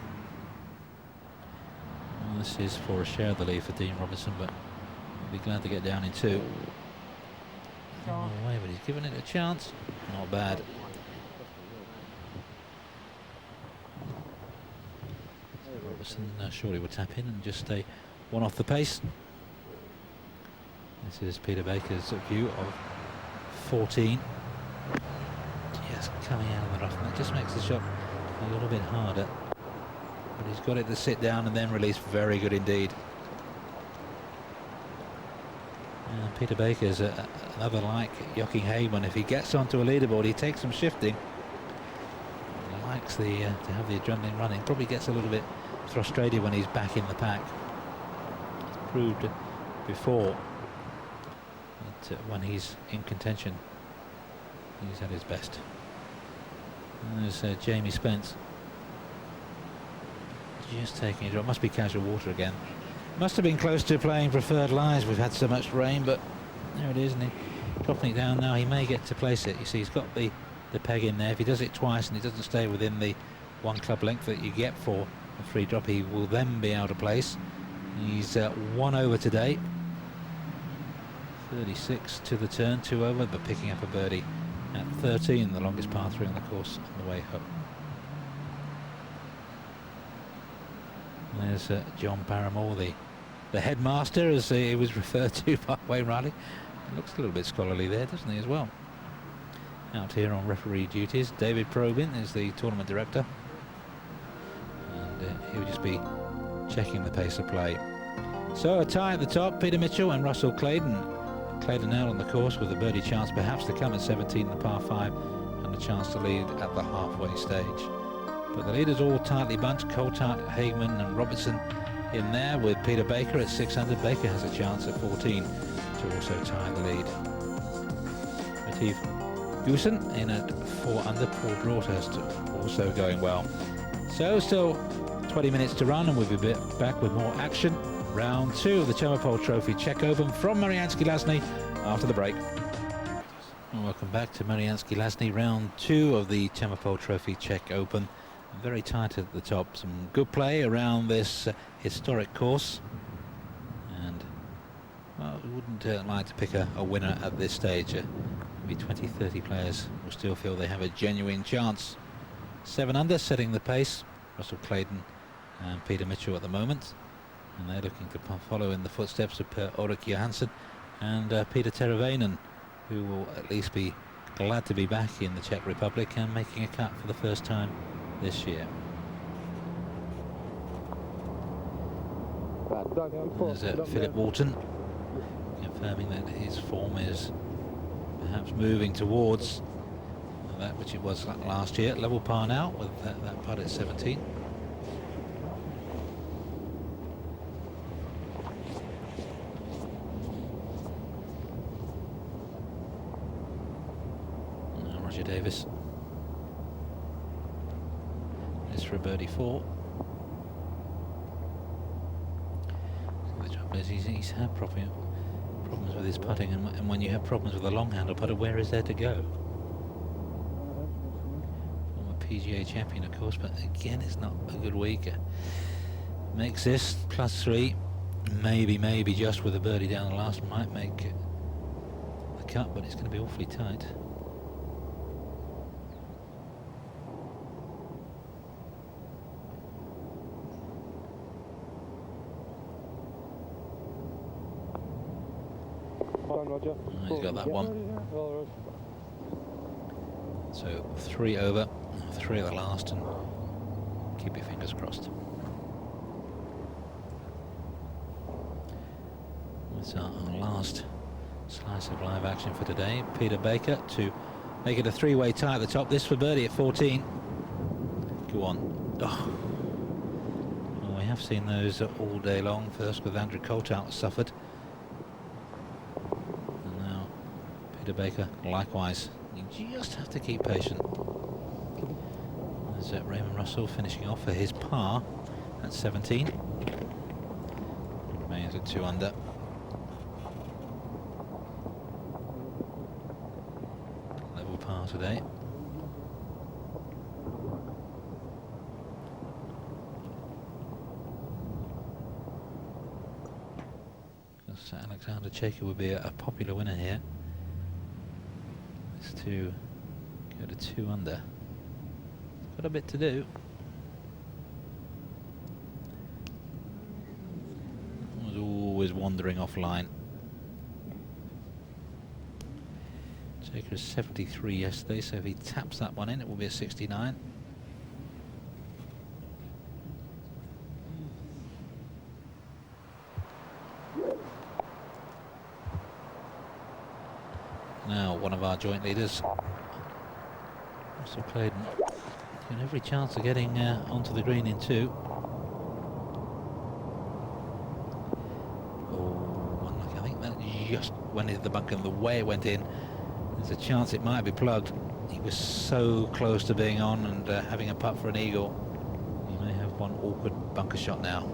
Well, this is for a share of the lead for Dean Robertson, but he'll be glad to get down in 2. No way, but he's given it a chance. Not bad. Robertson surely will tap in and just stay 1 off the pace. This is Peter Baker's view of 14. Just coming out of the rough, and that just makes the shot a little bit harder. But he's got it to sit down and then release. Very good indeed. Peter Baker's another like Joachim Hagman. If he gets onto a leaderboard, he takes some shifting. He likes to have the adrenaline running. Probably gets a little bit frustrated when he's back in the pack. It's proved before that when he's in contention, he's at his best. And there's Jamie Spence. Just taking a drop. Must be casual water again. Must have been close to playing preferred lies. We've had so much rain, but there it is, and he dropping it down now. He may get to place it. You see, he's got the peg in there. If he does it twice and it doesn't stay within the 1 club length that you get for a free drop, he will then be out of place. He's 1 over today. 36 to the turn, 2 over, but picking up a birdie at 13, the longest par 3 on the course on the way home. There's John Paramore, the headmaster, as he was referred to by Wayne Riley. He looks a little bit scholarly there, doesn't he, as well? Out here on referee duties, David Probin is the tournament director, and he'll just be checking the pace of play. So a tie at the top, Peter Mitchell and Russell Claydon. Claydon out on the course with a birdie chance perhaps to come at 17 in the par 5 and a chance to lead at the halfway stage. But the leaders all tightly bunched. Coulthard, Hagman and Robertson in there with Peter Baker at 600. Baker has a chance at 14 to also tie the lead. Retief Goosen in at 4 under. Paul Broadhurst also going well. So still 20 minutes to run, and we'll be back with more action. Round 2 of the Chemapol Trophy Czech Open from Mariansky Lasny after the break. And welcome back to Mariansky Lasny, round 2 of the Chemapol Trophy Czech Open. Very tight at the top. Some good play around this historic course, and well, we wouldn't like to pick a winner at this stage. Maybe 20-30 players will still feel they have a genuine chance. 7 under, setting the pace. Russell Claydon and Peter Mitchell at the moment, and they're looking to follow in the footsteps of Per Ulrik Johansson and Peter Teravainen, who will at least be glad to be back in the Czech Republic and making a cut for the first time this year. There's Philip Walton confirming that his form is perhaps moving towards that which it was last year. Level par now with that putt at 17. Roger Davis is for a birdie 4. So the trouble is he's had problems with his putting, and when you have problems with a long handle putter, where is there to go? Former PGA champion, of course, but again, it's not a good week. Makes this +3, maybe just with a birdie down the last might make the cut, but it's going to be awfully tight. He's got that one. So 3 over, 3 of the last, and keep your fingers crossed. It's our last slice of live action for today. Peter Baker to make it a three-way tie at the top. This for birdie at 14. Go on. Oh. Well, we have seen those all day long. First with Andrew Coulthard suffered. And now Peter Baker likewise. You just have to keep patient. There's Raymond Russell finishing off for his par at 17. Remains at 2 under. Level par today. Because Alexander Czech would be a popular winner here. It's to go to 2 under. Got a bit to do. Was always wandering offline. Jaker is 73 yesterday, so if he taps that one in, it will be a 69. Now, one of our joint leaders, Russell Clayton, got every chance of getting onto the green in 2. Oh, unlucky. I think that just went into the bunker, and the way it went in, there's a chance it might be plugged. He was so close to being on and having a putt for an eagle. He may have one awkward bunker shot now.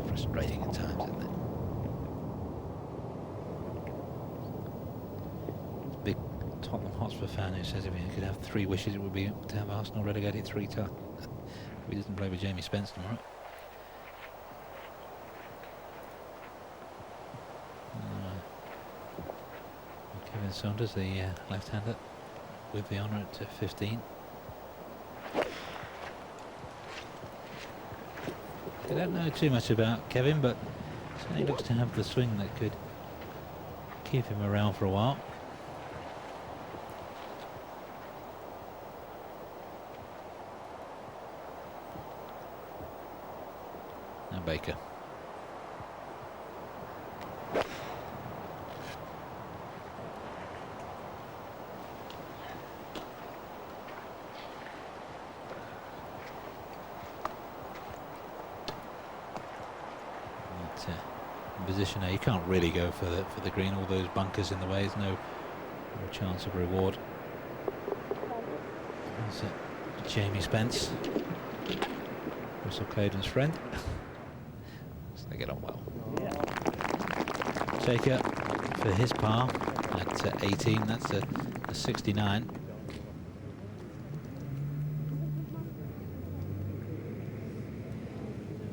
Frustrating at times, isn't it? Big Tottenham Hotspur fan who says if he could have 3 wishes, it would be to have Arsenal relegated 3 times. He doesn't play with Jamie Spence tomorrow. Kevin Saunders, the left-hander, with the honour at 15. I don't know too much about Kevin, but certainly looks to have the swing that could keep him around for a while. Now Baker. Position A, you can't really go for the green. All those bunkers in the way. There's no chance of reward. That's it. Jamie Spence, Russell Clayton's friend. So they get on well. Shaker for his par at 18. That's a 69.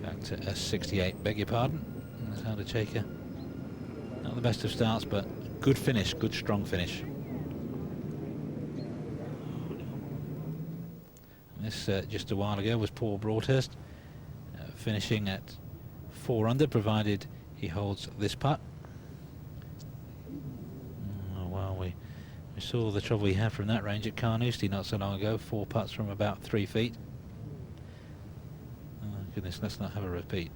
Back to a 68. Beg your pardon. Alexander Shaker. Not the best of starts, but good finish, good strong finish. And this just a while ago was Paul Broadhurst, finishing at 4 under, provided he holds this putt. Oh, well, we saw the trouble he had from that range at Carnoustie not so long ago. 4 putts from about 3 feet. Oh goodness, let's not have a repeat.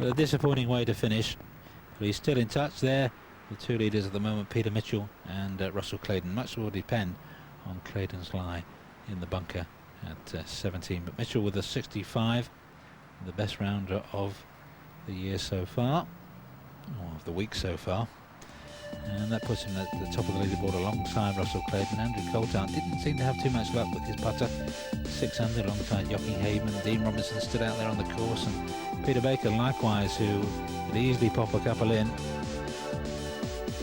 A disappointing way to finish, but he's still in touch there. The 2 leaders at the moment, Peter Mitchell and Russell Clayton. Much will depend on Clayton's lie in the bunker at 17. But Mitchell with a 65, the best round of the year so far, or of the week so far. And that puts him at the top of the leaderboard alongside Russell Clayton. Andrew Coulthard didn't seem to have too much luck with his putter. 6 under alongside Joachim Hayman. Dean Robinson stood out there on the course, and Peter Baker likewise, who could easily pop a couple in.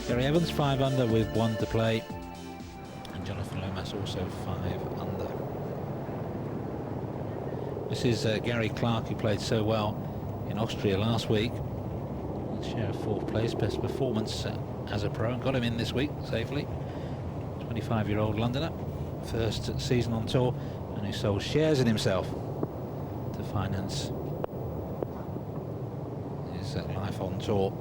Gary Evans 5 under with 1 to play, and Jonathan Lomas also 5 under. This is Gary Clark, who played so well in Austria last week. Share of 4th place, best performance as a pro, and got him in this week safely. 25-year-old Londoner, first season on tour, and who sold shares in himself to finance his life on tour.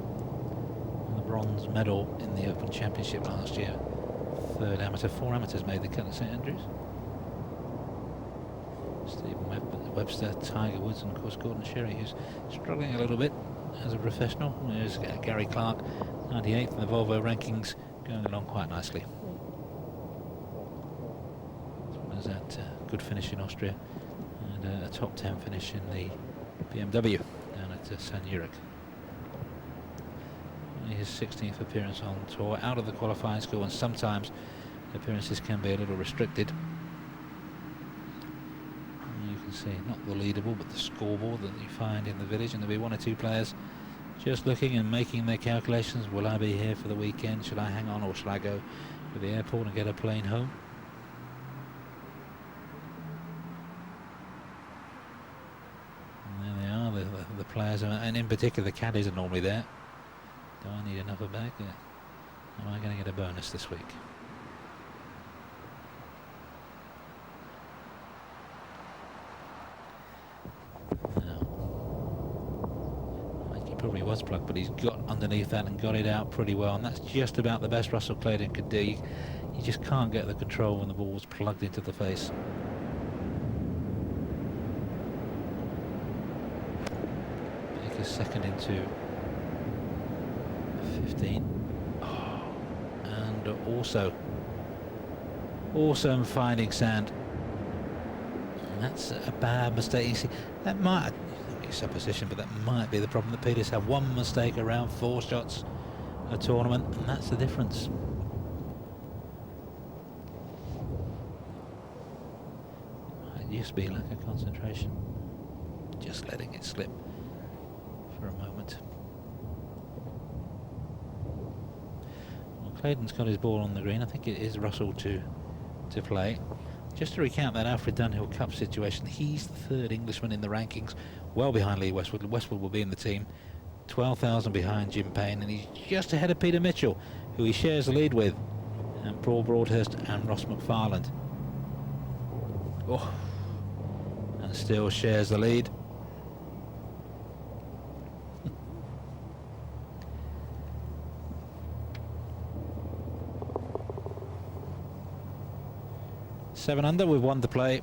And the bronze medal in the Open Championship last year. Third amateur, 4 amateurs made the cut at St Andrews. Stephen Webster, Tiger Woods, and of course Gordon Sherry, who's struggling a little bit as a professional. There's Gary Clark, 98th in the Volvo rankings, going along quite nicely. As well as that good finish in Austria and a top 10 finish in the BMW down at San Urich. Only his 16th appearance on tour, out of the qualifying school, and sometimes appearances can be a little restricted. And you can see not the leaderboard but the scoreboard that you find in the village, and there'll be 1 or 2 players just looking and making their calculations. Will I be here for the weekend? Should I hang on, or should I go to the airport and get a plane home? And there they are, the players, and in particular the caddies are normally there. Do I need another bag? Yeah. Am I going to get a bonus this week? Probably was plugged, but he's got underneath that and got it out pretty well, and that's just about the best Russell Clayton could do. You just can't get the control when the ball's plugged into the face. Baker's second into 15. Oh, and also finding sand. And that's a bad mistake. You see, that might, supposition, but that might be the problem. The Peters have 1 mistake around 4 shots a tournament, and that's the difference. It used to be like a concentration, just letting it slip for a moment. Well, Clayton's got his ball on the green. I think it is Russell to play. Just to recount that Alfred Dunhill Cup situation, he's the 3rd Englishman in the rankings, well behind Lee Westwood. Westwood will be in the team, 12,000 behind Jim Payne, and he's just ahead of Peter Mitchell, who he shares the lead with, and Paul Broadhurst and Ross McFarland. Oh, and still shares the lead. Seven under with 1 to play.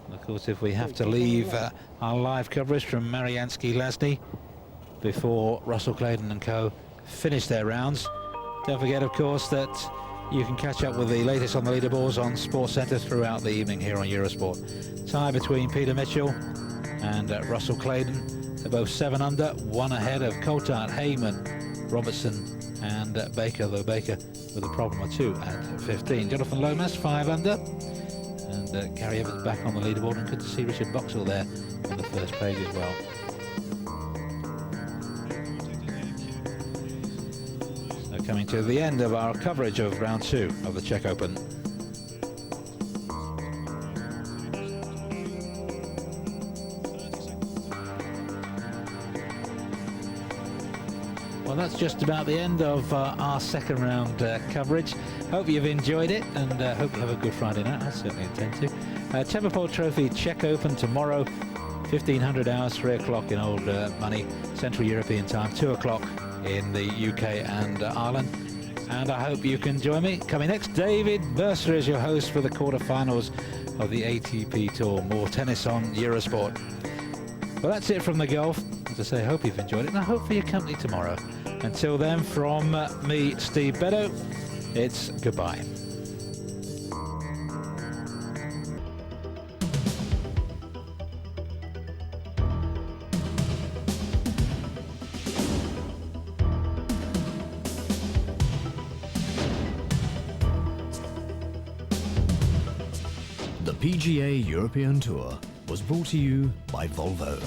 And of course, if we have to leave our live coverage from Mariansky Lasny before Russell Clayton and co finish their rounds, don't forget, of course, that you can catch up with the latest on the leaderboards on Sports Centre throughout the evening here on Eurosport. Tie between Peter Mitchell and Russell Clayton. They're both 7 under, 1 ahead of Coulthard, Heyman, Robertson and Baker, though Baker with a problem or 2 at 15. Jonathan Lomas 5 under, and Gary Evans back on the leaderboard, and good to see Richard Boxall there on the first page as well. So coming to the end of our coverage of round 2 of the Czech Open. Well, that's just about the end of our second round coverage. Hope you've enjoyed it, and hope you have a good Friday night. I certainly intend to. Chemapol Trophy Czech Open tomorrow, 1500 hours, 3 o'clock in old money, Central European time, 2 o'clock in the UK and Ireland. And I hope you can join me. Coming next, David Mercer is your host for the quarterfinals of the ATP Tour. More tennis on Eurosport. Well, that's it from the golf. As I say, hope you've enjoyed it, and I hope for your company tomorrow. Until then, from me, Steve Beddoe, it's goodbye. The PGA European Tour was brought to you by Volvo.